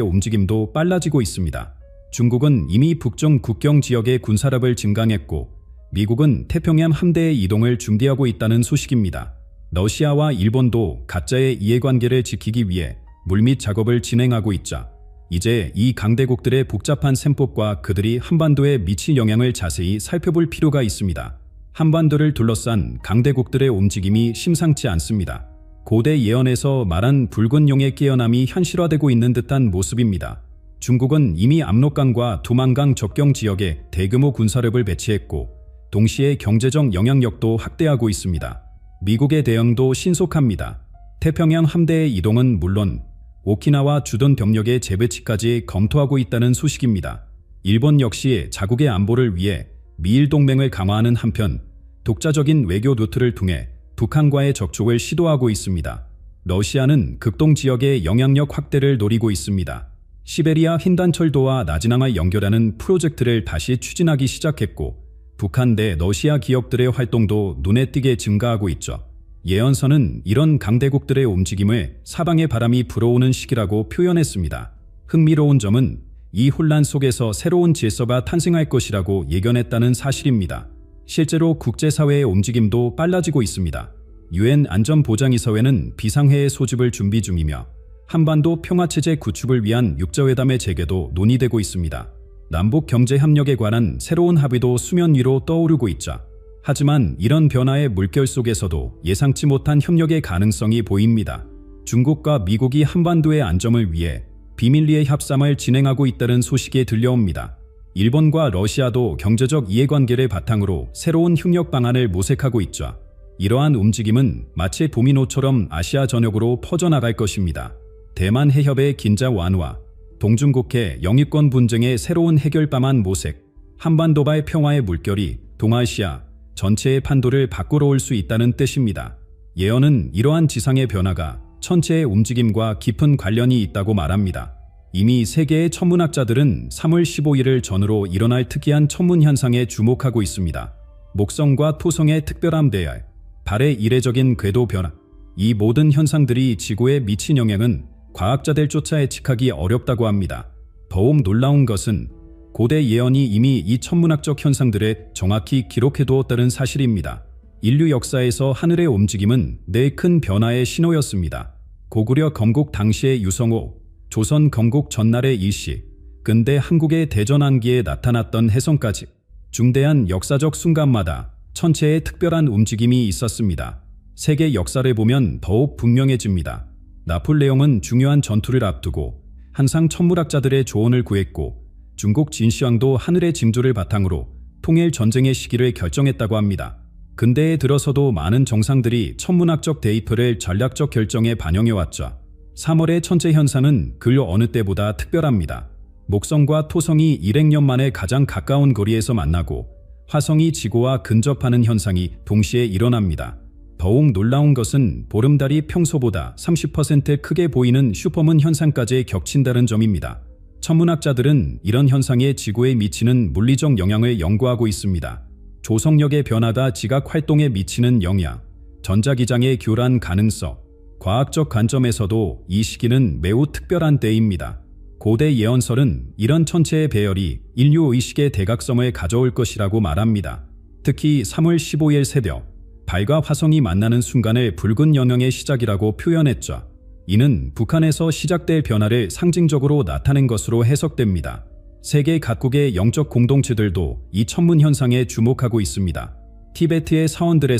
움직임도 빨라지고 있습니다. 중국은 이미 북중 국경 지역의 군사력을 증강했고, 미국은 태평양 함대의 이동을 준비하고 있다는 소식입니다. 러시아와 일본도 가짜의 이해관계를 지키기 위해 물밑 작업을 진행하고 있죠. 이제 이 강대국들의 복잡한 셈법과 그들이 한반도에 미칠 영향을 자세히 살펴볼 필요가 있습니다. 한반도를 둘러싼 강대국들의 움직임이 심상치 않습니다. 고대 예언에서 말한 붉은 용의 깨어남이 현실화되고 있는 듯한 모습입니다. 중국은 이미 압록강과 두만강 접경 지역에 대규모 군사력을 배치했고 동시에 경제적 영향력도 확대하고 있습니다. 미국의 대응도 신속합니다. 태평양 함대의 이동은 물론 오키나와 주둔 병력의 재배치까지 검토하고 있다는 소식입니다. 일본 역시 자국의 안보를 위해 미일 동맹을 강화하는 한편 독자적인 외교 루트를 통해 북한과의 접촉을 시도하고 있습니다. 러시아는 극동 지역의 영향력 확대를 노리고 있습니다. 시베리아 횡단철도와 나지낭을 연결하는 프로젝트를 다시 추진하기 시작했고 북한 내 러시아 기업들의 활동도 눈에 띄게 증가하고 있죠. 예언서는 이런 강대국들의 움직임을 사방의 바람이 불어오는 시기라고 표현했습니다. 흥미로운 점은 이 혼란 속에서 새로운 질서가 탄생할 것이라고 예견했다는 사실입니다. 실제로 국제사회의 움직임도 빨라지고 있습니다. 유엔 안전보장이사회는 비상회의 소집을 준비 중이며 한반도 평화체제 구축을 위한 육자회담의 재개도 논의되고 있습니다. 남북 경제 협력에 관한 새로운 합의도 수면 위로 떠오르고 있죠. 하지만 이런 변화의 물결 속에서도 예상치 못한 협력의 가능성이 보입니다. 중국과 미국이 한반도의 안정을 위해 비밀리에 협상을 진행하고 있다는 소식이 들려옵니다. 일본과 러시아도 경제적 이해관계를 바탕으로 새로운 협력 방안을 모색하고 있죠. 이러한 움직임은 마치 도미노처럼 아시아 전역으로 퍼져나갈 것입니다. 대만 해협의 긴장 완화, 동중국해 영유권 분쟁의 새로운 해결 방안 모색, 한반도발 평화의 물결이 동아시아 전체의 판도를 바꾸어 올 수 있다는 뜻입니다. 예언은 이러한 지상의 변화가 천체의 움직임과 깊은 관련이 있다고 말합니다. 이미 세계의 천문학자들은 3월 15일을 전후로 일어날 특이한 천문 현상에 주목하고 있습니다. 목성과 토성의 특별한 배열, 달의 이례적인 궤도 변화, 이 모든 현상들이 지구에 미친 영향은 과학자들조차 예측하기 어렵다고 합니다. 더욱 놀라운 것은 고대 예언이 이미 이 천문학적 현상들을 정확히 기록해두었다는 사실입니다. 인류 역사에서 하늘의 움직임은 늘 큰 변화의 신호였습니다. 고구려 건국 당시의 유성호, 조선 건국 전날의 일시, 근대 한국의 대전환기에 나타났던 혜성까지 중대한 역사적 순간마다 천체의 특별한 움직임이 있었습니다. 세계 역사를 보면 더욱 분명해집니다. 나폴레옹은 중요한 전투를 앞두고 항상 천문학자들의 조언을 구했고 중국 진시황도 하늘의 징조를 바탕으로 통일 전쟁의 시기를 결정했다고 합니다. 근대에 들어서도 많은 정상들이 천문학적 데이터를 전략적 결정에 반영해왔죠. 3월의 천체 현상은 그 어느 때보다 특별합니다. 목성과 토성이 200년 만에 가장 가까운 거리에서 만나고 화성이 지구와 근접하는 현상이 동시에 일어납니다. 더욱 놀라운 것은 보름달이 평소보다 30% 크게 보이는 슈퍼문 현상까지 겹친다는 점입니다. 천문학자들은 이런 현상에 지구에 미치는 물리적 영향을 연구하고 있습니다. 조성력의 변화가 지각 활동에 미치는 영향, 전자기장의 교란 가능성, 과학적 관점에서도 이 시기는 매우 특별한 때입니다. 고대 예언설은 이런 천체의 배열이 인류 의식의 대각성을 가져올 것이라고 말합니다. 특히 3월 15일 새벽, 달과 화성이 만나는 순간을 붉은 영역의 시작이라고 표현했죠. 이는 북한에서 시작될 변화를 상징적으로 나타낸 것으로 해석됩니다. 세계 각국의 영적 공동체들도 이 천문 현상에 주목하고 있습니다. 티베트의 사원들의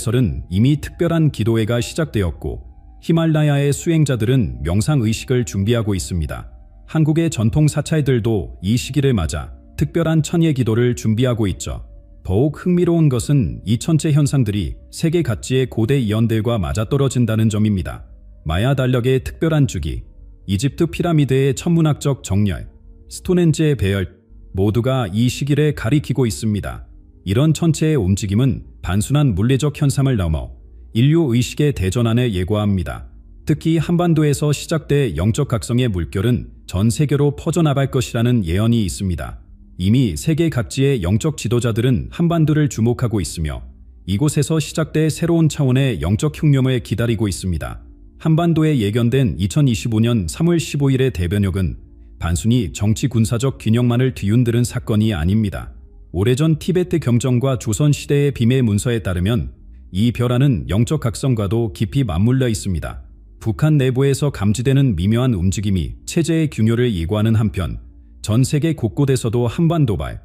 이미 특별한 기도회가 시작되었고 히말라야의 수행자들은 명상의식을 준비하고 있습니다. 한국의 전통 사찰들도 이 시기를 맞아 특별한 천예 기도를 준비하고 있죠. 더욱 흥미로운 것은 이 천체 현상들이 세계 가치의 고대 예언들과 맞아떨어진다는 점입니다. 마야 달력의 특별한 주기, 이집트 피라미드의 천문학적 정렬, 스톤헨지의 배열 모두가 이 시기를 가리키고 있습니다. 이런 천체의 움직임은 단순한 물리적 현상을 넘어 인류 의식의 대전환을 예고합니다. 특히 한반도에서 시작돼 영적 각성의 물결은 전 세계로 퍼져나갈 것이라는 예언이 있습니다. 이미 세계 각지의 영적 지도자들은 한반도를 주목하고 있으며 이곳에서 시작돼 새로운 차원의 영적 혁명을 기다리고 있습니다. 한반도에 예견된 2025년 3월 15일의 대변혁은 단순히 정치 군사적 균형만을 뒤흔드는 사건이 아닙니다. 오래전 티베트 경전과 조선시대의 비밀 문서에 따르면 이 변화는 영적 각성과도 깊이 맞물려 있습니다. 북한 내부에서 감지되는 미묘한 움직임이 체제의 균열을 예고하는 한편 전 세계 곳곳에서도 한반도발,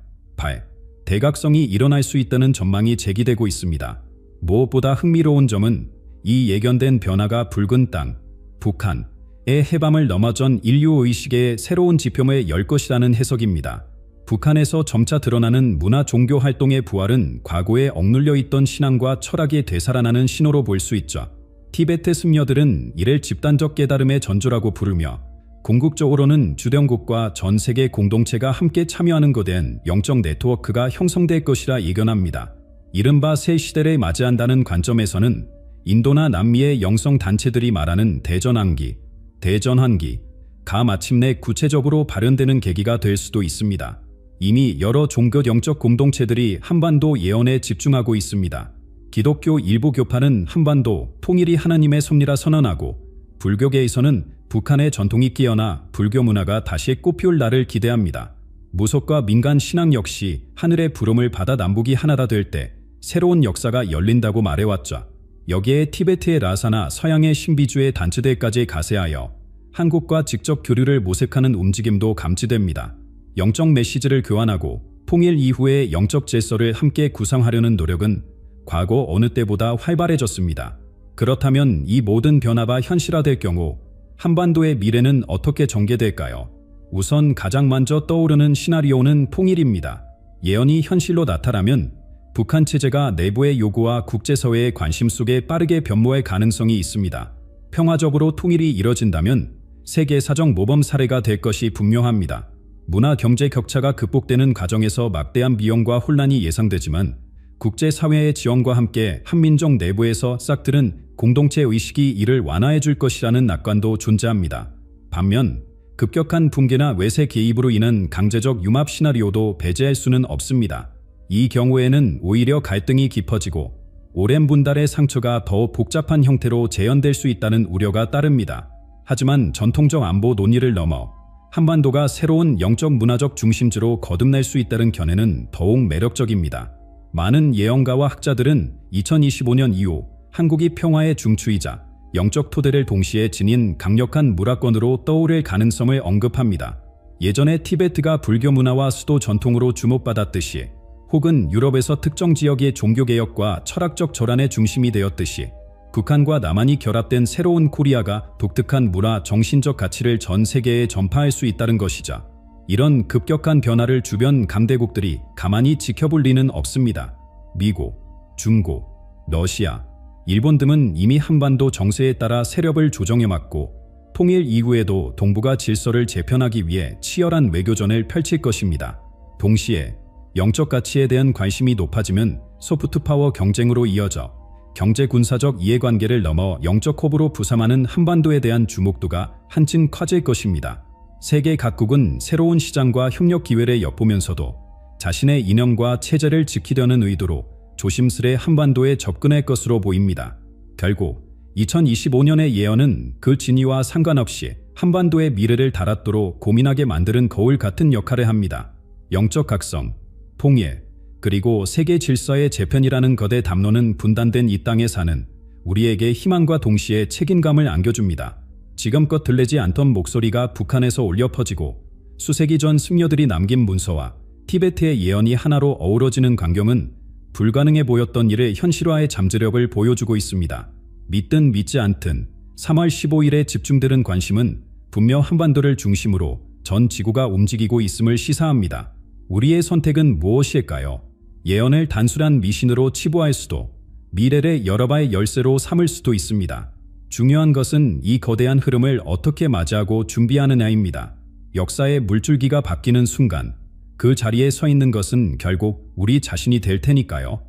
대각성이 일어날 수 있다는 전망이 제기되고 있습니다. 무엇보다 흥미로운 점은 이 예견된 변화가 붉은 땅, 북한의 해방을 넘어선 인류의식의 새로운 지표에 열 것이라는 해석입니다. 북한에서 점차 드러나는 문화 종교 활동의 부활은 과거에 억눌려 있던 신앙과 철학이 되살아나는 신호로 볼 수 있죠. 티베트 승려들은 이를 집단적 깨달음의 전조라고 부르며 궁극적으로는 주변국과 전 세계 공동체가 함께 참여하는 거대한 영적 네트워크가 형성될 것이라 예견합니다. 이른바 새 시대를 맞이한다는 관점에서는 인도나 남미의 영성 단체들이 말하는 대전환기, 대전환기가 마침내 구체적으로 발현되는 계기가 될 수도 있습니다. 이미 여러 종교 영적 공동체들이 한반도 예언에 집중하고 있습니다. 기독교 일부 교파는 한반도 통일이 하나님의 섭리라 선언하고, 불교계에서는 북한의 전통이 깨어나 불교 문화가 다시 꽃피울 날을 기대합니다. 무속과 민간 신앙 역시 하늘의 부름을 받아 남북이 하나가 될 때 새로운 역사가 열린다고 말해왔죠. 여기에 티베트의 라사나 서양의 신비주의 단체들까지 가세하여 한국과 직접 교류를 모색하는 움직임도 감지됩니다. 영적 메시지를 교환하고 통일 이후의 영적 질서를 함께 구상하려는 노력은 과거 어느 때보다 활발해졌습니다. 그렇다면 이 모든 변화가 현실화될 경우 한반도의 미래는 어떻게 전개될까요? 우선 가장 먼저 떠오르는 시나리오는 통일입니다. 예언이 현실로 나타나면 북한 체제가 내부의 요구와 국제사회의 관심 속에 빠르게 변모할 가능성이 있습니다. 평화적으로 통일이 이뤄진다면 세계사적 모범 사례가 될 것이 분명합니다. 문화 경제 격차가 극복되는 과정에서 막대한 비용과 혼란이 예상되지만 국제사회의 지원과 함께 한민족 내부에서 싹트는 공동체 의식이 이를 완화해 줄 것이라는 낙관도 존재합니다. 반면 급격한 붕괴나 외세 개입으로 인한 강제적 융합 시나리오도 배제할 수는 없습니다. 이 경우에는 오히려 갈등이 깊어지고 오랜 분달의 상처가 더 복잡한 형태로 재현될 수 있다는 우려가 따릅니다. 하지만 전통적 안보 논의를 넘어 한반도가 새로운 영적 문화적 중심지로 거듭날 수 있다는 견해는 더욱 매력적입니다. 많은 예언가와 학자들은 2025년 이후 한국이 평화의 중추이자 영적 토대를 동시에 지닌 강력한 문화권으로 떠오를 가능성을 언급합니다. 예전에 티베트가 불교 문화와 수도 전통으로 주목받았듯이, 혹은 유럽에서 특정 지역의 종교개혁과 철학적 전환의 중심이 되었듯이 북한과 남한이 결합된 새로운 코리아가 독특한 문화, 정신적 가치를 전 세계에 전파할 수 있다는 것이죠. 이런 급격한 변화를 주변 강대국들이 가만히 지켜볼 리는 없습니다. 미국, 중국, 러시아, 일본 등은 이미 한반도 정세에 따라 세력을 조정해왔고, 통일 이후에도 동북아 질서를 재편하기 위해 치열한 외교전을 펼칠 것입니다. 동시에 영적 가치에 대한 관심이 높아지면 소프트파워 경쟁으로 이어져 경제 군사적 이해관계를 넘어 영적 호불호 부상하는 한반도에 대한 주목도가 한층 커질 것입니다. 세계 각국은 새로운 시장과 협력 기회를 엿보면서도 자신의 이념과 체제를 지키려는 의도로 조심스레 한반도에 접근할 것으로 보입니다. 결국 2025년의 예언은 그 진위와 상관없이 한반도의 미래를 달았도록 고민하게 만드는 거울 같은 역할을 합니다. 영적 각성, 통일, 그리고 세계 질서의 재편이라는 거대 담론은 분단된 이 땅에 사는 우리에게 희망과 동시에 책임감을 안겨줍니다. 지금껏 들리지 않던 목소리가 북한에서 울려 퍼지고 수세기 전 승려들이 남긴 문서와 티베트의 예언이 하나로 어우러지는 광경은 불가능해 보였던 일의 현실화의 잠재력을 보여주고 있습니다. 믿든 믿지 않든 3월 15일에 집중되는 관심은 분명 한반도를 중심으로 전 지구가 움직이고 있음을 시사합니다. 우리의 선택은 무엇일까요? 예언을 단순한 미신으로 치부할 수도, 미래를 열어봐의 열쇠로 삼을 수도 있습니다. 중요한 것은 이 거대한 흐름을 어떻게 맞이하고 준비하느냐입니다. 역사의 물줄기가 바뀌는 순간 그 자리에 서 있는 것은 결국 우리 자신이 될 테니까요.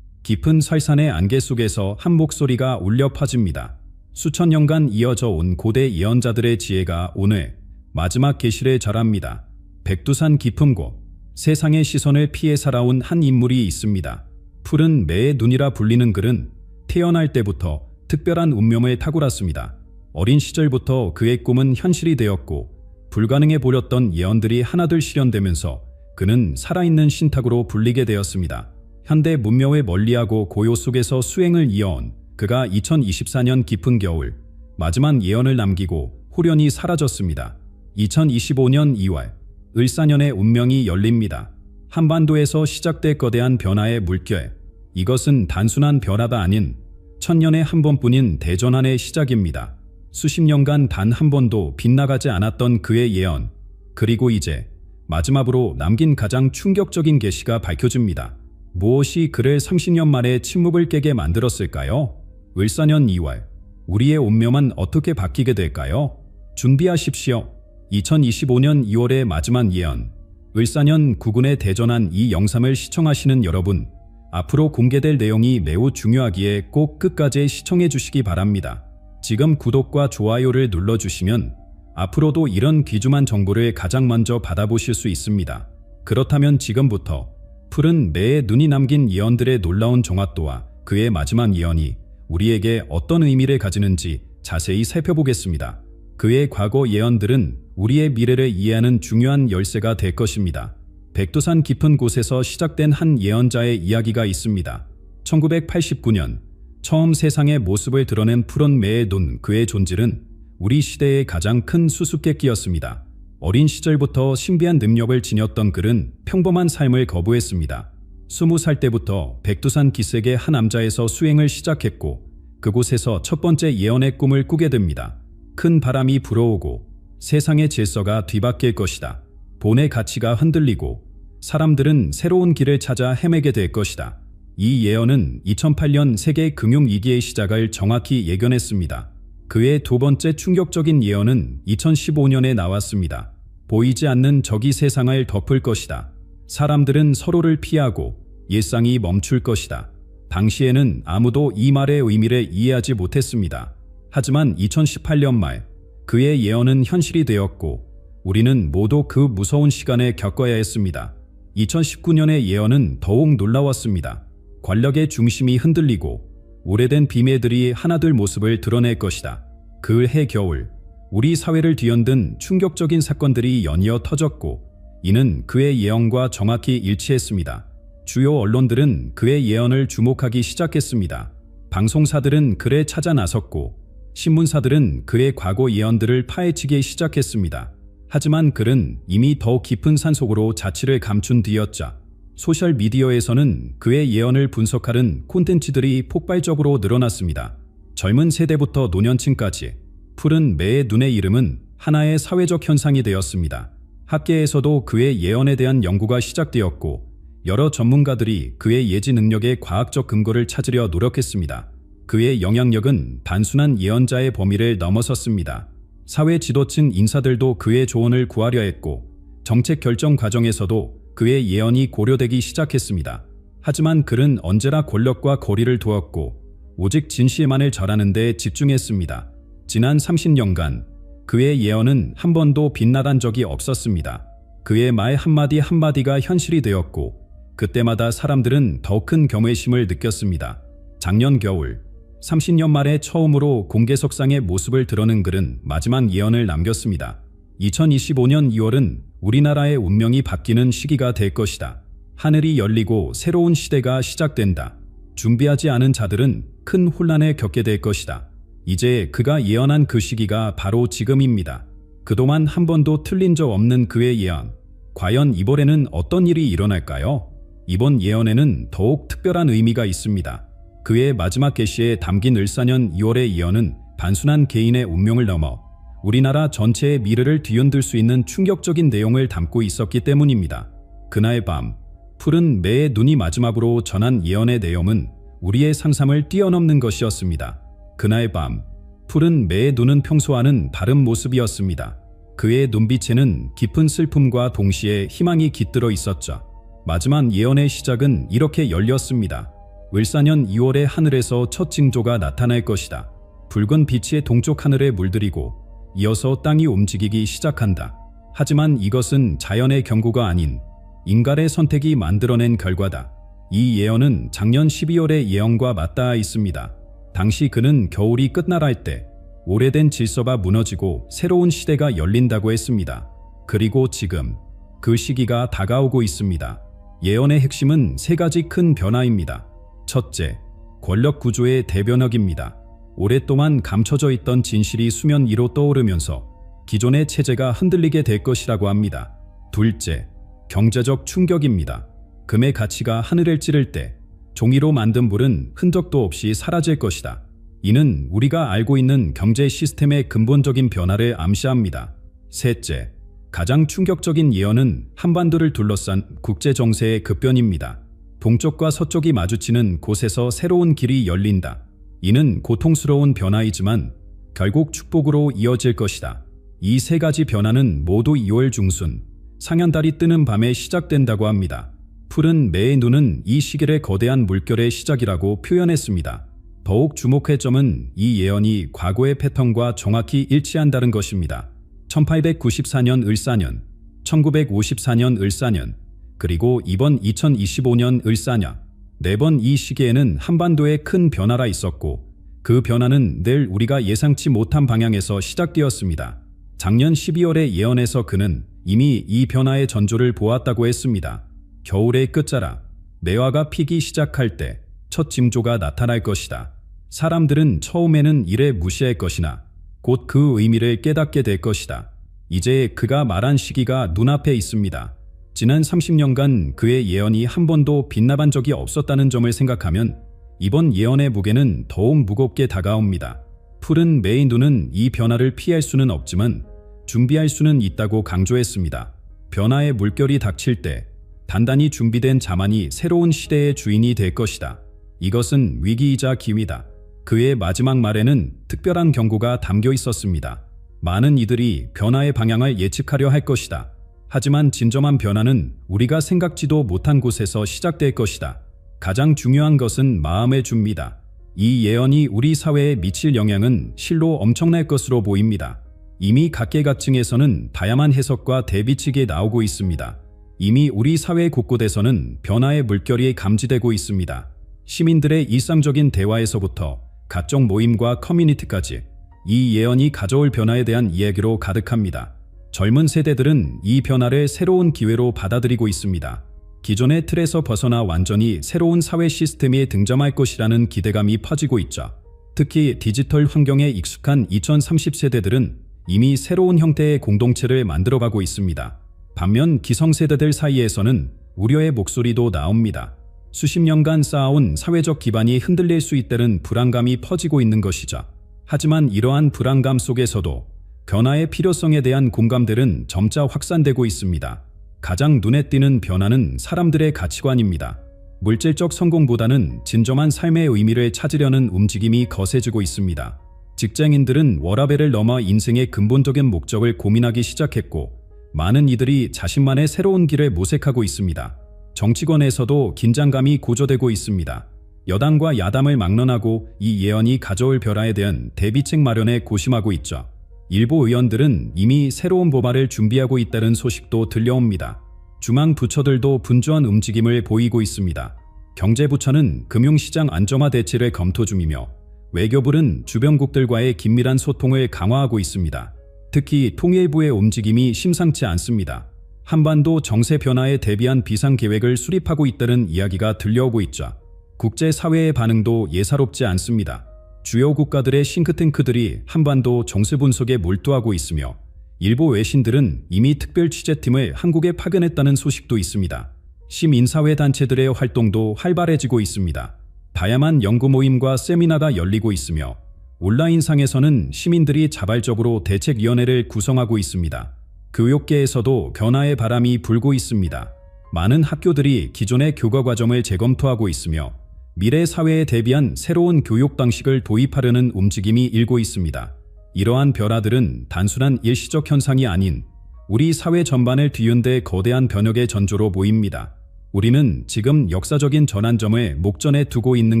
깊은 설산의 안개 속에서 한 목소리가 울려 퍼집니다. 수천 년간 이어져 온 고대 예언자들의 지혜가 오늘 마지막 계시를 절합니다. 백두산 깊은 곳, 세상의 시선을 피해 살아온 한 인물이 있습니다. 푸른 매의 눈이라 불리는 그는 태어날 때부터 특별한 운명을 탁월했습니다. 어린 시절부터 그의 꿈은 현실이 되었고 불가능해 보였던 예언들이 하나둘 실현되면서 그는 살아있는 신탁으로 불리게 되었습니다. 현대 문명을 멀리하고 고요 속에서 수행을 이어온 그가 2024년 깊은 겨울 마지막 예언을 남기고 후련히 사라졌습니다. 2025년 2월 을사년의 운명이 열립니다. 한반도에서 시작될 거대한 변화의 물결, 이것은 단순한 변화가 아닌 천년에 한 번뿐인 대전환의 시작입니다. 수십 년간 단 한 번도 빗나가지 않았던 그의 예언, 그리고 이제 마지막으로 남긴 가장 충격적인 계시가 밝혀집니다. 무엇이 그를 30년 만에 침묵을 깨게 만들었을까요? 을사년 2월, 우리의 운명은 어떻게 바뀌게 될까요? 준비하십시오. 2025년 2월의 마지막 예언, 을사년 9군의 대전환. 이 영상을 시청하시는 여러분, 앞으로 공개될 내용이 매우 중요하기에 꼭 끝까지 시청해 주시기 바랍니다. 지금 구독과 좋아요를 눌러주시면 앞으로도 이런 귀중한 정보를 가장 먼저 받아보실 수 있습니다. 그렇다면 지금부터 푸른 매에 눈이 남긴 예언들의 놀라운 정확도와 그의 마지막 예언이 우리에게 어떤 의미를 가지는지 자세히 살펴보겠습니다. 그의 과거 예언들은 우리의 미래를 이해하는 중요한 열쇠가 될 것입니다. 백두산 깊은 곳에서 시작된 한 예언자의 이야기가 있습니다. 1989년 처음 세상의 모습을 드러낸 푸른 매의 눈. 그의 존재는 우리 시대의 가장 큰 수수께끼였습니다. 어린 시절부터 신비한 능력을 지녔던 그는 평범한 삶을 거부했습니다. 20살 때부터 백두산 기슭의 한 암자에서 수행을 시작했고 그곳에서 첫 번째 예언의 꿈을 꾸게 됩니다. 큰 바람이 불어오고 세상의 질서가 뒤바뀔 것이다. 본의 가치가 흔들리고 사람들은 새로운 길을 찾아 헤매게 될 것이다. 이 예언은 2008년 세계 금융위기의 시작을 정확히 예견했습니다. 그의 두 번째 충격적인 예언은 2015년에 나왔습니다. 보이지 않는 적이 세상을 덮을 것이다. 사람들은 서로를 피하고 일상이 멈출 것이다. 당시에는 아무도 이 말의 의미를 이해하지 못했습니다. 하지만 2018년 말 그의 예언은 현실이 되었고 우리는 모두 그 무서운 시간을 겪어야 했습니다. 2019년의 예언은 더욱 놀라웠습니다. 권력의 중심이 흔들리고 오래된 비밀들이 하나둘 모습을 드러낼 것이다. 그 해 겨울 우리 사회를 뒤흔든 충격적인 사건들이 연이어 터졌고 이는 그의 예언과 정확히 일치했습니다. 주요 언론들은 그의 예언을 주목하기 시작했습니다. 방송사들은 그를 찾아 나섰고 신문사들은 그의 과거 예언들을 파헤치기 시작했습니다. 하지만 그는 이미 더 깊은 산속으로 자취를 감춘 뒤였자 소셜미디어에서는 그의 예언을 분석하는 콘텐츠들이 폭발적으로 늘어났습니다. 젊은 세대부터 노년층까지 푸른 매의 눈의 이름은 하나의 사회적 현상이 되었습니다. 학계에서도 그의 예언에 대한 연구가 시작되었고 여러 전문가들이 그의 예지 능력의 과학적 근거를 찾으려 노력했습니다. 그의 영향력은 단순한 예언자의 범위를 넘어섰습니다. 사회 지도층 인사들도 그의 조언을 구하려 했고 정책 결정 과정에서도 그의 예언이 고려되기 시작했습니다. 하지만 그는 언제나 권력과 거리를 두었고 오직 진실만을 전하는 데 집중했습니다. 지난 30년간 그의 예언은 한 번도 빗나간 적이 없었습니다. 그의 말 한마디 한마디가 현실이 되었고 그때마다 사람들은 더 큰 경외심을 느꼈습니다. 작년 겨울 30년 만에 처음으로 공개석상의 모습을 드러낸 그는 마지막 예언을 남겼습니다. 2025년 2월은 우리나라의 운명이 바뀌는 시기가 될 것이다. 하늘이 열리고 새로운 시대가 시작된다. 준비하지 않은 자들은 큰 혼란을 겪게 될 것이다. 이제 그가 예언한 그 시기가 바로 지금입니다. 그동안 한 번도 틀린 적 없는 그의 예언. 과연 이번에는 어떤 일이 일어날까요? 이번 예언에는 더욱 특별한 의미가 있습니다. 그의 마지막 계시에 담긴 을사년 2월의 예언은 단순한 개인의 운명을 넘어 우리나라 전체의 미래를 뒤흔들 수 있는 충격적인 내용을 담고 있었기 때문입니다. 그날 밤 푸른 매의 눈이 마지막으로 전한 예언의 내용은 우리의 상상을 뛰어넘는 것이었습니다. 그날 밤 푸른 매의 눈은 평소와는 다른 모습이었습니다. 그의 눈빛에는 깊은 슬픔과 동시에 희망이 깃들어 있었죠. 마지막 예언의 시작은 이렇게 열렸습니다. 을사년 2월의 하늘에서 첫 징조가 나타날 것이다. 붉은 빛이 동쪽 하늘에 물들이고 이어서 땅이 움직이기 시작한다. 하지만 이것은 자연의 경고가 아닌 인간의 선택이 만들어낸 결과다. 이 예언은 작년 12월의 예언과 맞닿아 있습니다. 당시 그는 겨울이 끝나갈 때 오래된 질서가 무너지고 새로운 시대가 열린다고 했습니다. 그리고 지금 그 시기가 다가오고 있습니다. 예언의 핵심은 세 가지 큰 변화입니다. 첫째, 권력 구조의 대변혁입니다. 오랫동안 감춰져 있던 진실이 수면 위로 떠오르면서 기존의 체제가 흔들리게 될 것이라고 합니다. 둘째, 경제적 충격입니다. 금의 가치가 하늘을 찌를 때 종이로 만든 불은 흔적도 없이 사라질 것이다. 이는 우리가 알고 있는 경제 시스템의 근본적인 변화를 암시합니다. 셋째, 가장 충격적인 예언은 한반도를 둘러싼 국제 정세의 급변입니다. 동쪽과 서쪽이 마주치는 곳에서 새로운 길이 열린다. 이는 고통스러운 변화이지만 결국 축복으로 이어질 것이다. 이 세 가지 변화는 모두 2월 중순, 상현달이 뜨는 밤에 시작된다고 합니다. 푸른 매의 눈은 이 시기를 거대한 물결의 시작이라고 표현했습니다. 더욱 주목할 점은 이 예언이 과거의 패턴과 정확히 일치한다는 것입니다. 1894년 을사년, 1954년 을사년, 그리고 이번 2025년 을사년, 네 번 이 시기에는 한반도에 큰 변화가 있었고 그 변화는 늘 우리가 예상치 못한 방향에서 시작되었습니다. 작년 12월의 예언에서 그는 이미 이 변화의 전조를 보았다고 했습니다. 겨울의 끝자락, 매화가 피기 시작할 때 첫 징조가 나타날 것이다. 사람들은 처음에는 이를 무시할 것이나 곧 그 의미를 깨닫게 될 것이다. 이제 그가 말한 시기가 눈앞에 있습니다. 지난 30년간 그의 예언이 한 번도 빗나간 적이 없었다는 점을 생각하면 이번 예언의 무게는 더욱 무겁게 다가옵니다. 푸른 매의 눈은 이 변화를 피할 수는 없지만 준비할 수는 있다고 강조했습니다. 변화의 물결이 닥칠 때 단단히 준비된 자만이 새로운 시대의 주인이 될 것이다. 이것은 위기이자 기회다. 그의 마지막 말에는 특별한 경고가 담겨 있었습니다. 많은 이들이 변화의 방향을 예측하려 할 것이다. 하지만 진정한 변화는 우리가 생각지도 못한 곳에서 시작될 것이다. 가장 중요한 것은 마음의 준비다. 이 예언이 우리 사회에 미칠 영향은 실로 엄청날 것으로 보입니다. 이미 각계각층에서는 다양한 해석과 대비책이 나오고 있습니다. 이미 우리 사회 곳곳에서는 변화의 물결이 감지되고 있습니다. 시민들의 일상적인 대화에서부터 각종 모임과 커뮤니티까지 이 예언이 가져올 변화에 대한 이야기로 가득합니다. 젊은 세대들은 이 변화를 새로운 기회로 받아들이고 있습니다. 기존의 틀에서 벗어나 완전히 새로운 사회 시스템이 등장할 것이라는 기대감이 퍼지고 있죠. 특히 디지털 환경에 익숙한 2030세대들은 이미 새로운 형태의 공동체를 만들어가고 있습니다. 반면 기성세대들 사이에서는 우려의 목소리도 나옵니다. 수십 년간 쌓아온 사회적 기반이 흔들릴 수 있다는 불안감이 퍼지고 있는 것이죠. 하지만 이러한 불안감 속에서도 변화의 필요성에 대한 공감들은 점차 확산되고 있습니다. 가장 눈에 띄는 변화는 사람들의 가치관입니다. 물질적 성공보다는 진정한 삶의 의미를 찾으려는 움직임이 거세지고 있습니다. 직장인들은 워라밸을 넘어 인생의 근본적인 목적을 고민하기 시작했고 많은 이들이 자신만의 새로운 길을 모색하고 있습니다. 정치권에서도 긴장감이 고조되고 있습니다. 여당과 야당을 막론하고 이 예언이 가져올 변화에 대한 대비책 마련에 고심하고 있죠. 일부 의원들은 이미 새로운 법안을 준비하고 있다는 소식도 들려옵니다. 중앙 부처들도 분주한 움직임을 보이고 있습니다. 경제부처는 금융시장 안정화 대책을 검토 중이며 외교부는 주변국들과의 긴밀한 소통을 강화하고 있습니다. 특히 통일부의 움직임이 심상치 않습니다. 한반도 정세 변화에 대비한 비상계획을 수립하고 있다는 이야기가 들려오고 있죠. 국제사회의 반응도 예사롭지 않습니다. 주요 국가들의 싱크탱크들이 한반도 정세 분석에 몰두하고 있으며 일부 외신들은 이미 특별 취재팀을 한국에 파견했다는 소식도 있습니다. 시민사회 단체들의 활동도 활발해지고 있습니다. 다양한 연구 모임과 세미나가 열리고 있으며 온라인상에서는 시민들이 자발적으로 대책위원회를 구성하고 있습니다. 교육계에서도 변화의 바람이 불고 있습니다. 많은 학교들이 기존의 교과 과정을 재검토하고 있으며 미래 사회에 대비한 새로운 교육 방식을 도입하려는 움직임이 일고 있습니다. 이러한 변화들은 단순한 일시적 현상이 아닌 우리 사회 전반을 뒤흔들 거대한 변혁의 전조로 보입니다. 우리는 지금 역사적인 전환점을 목전에 두고 있는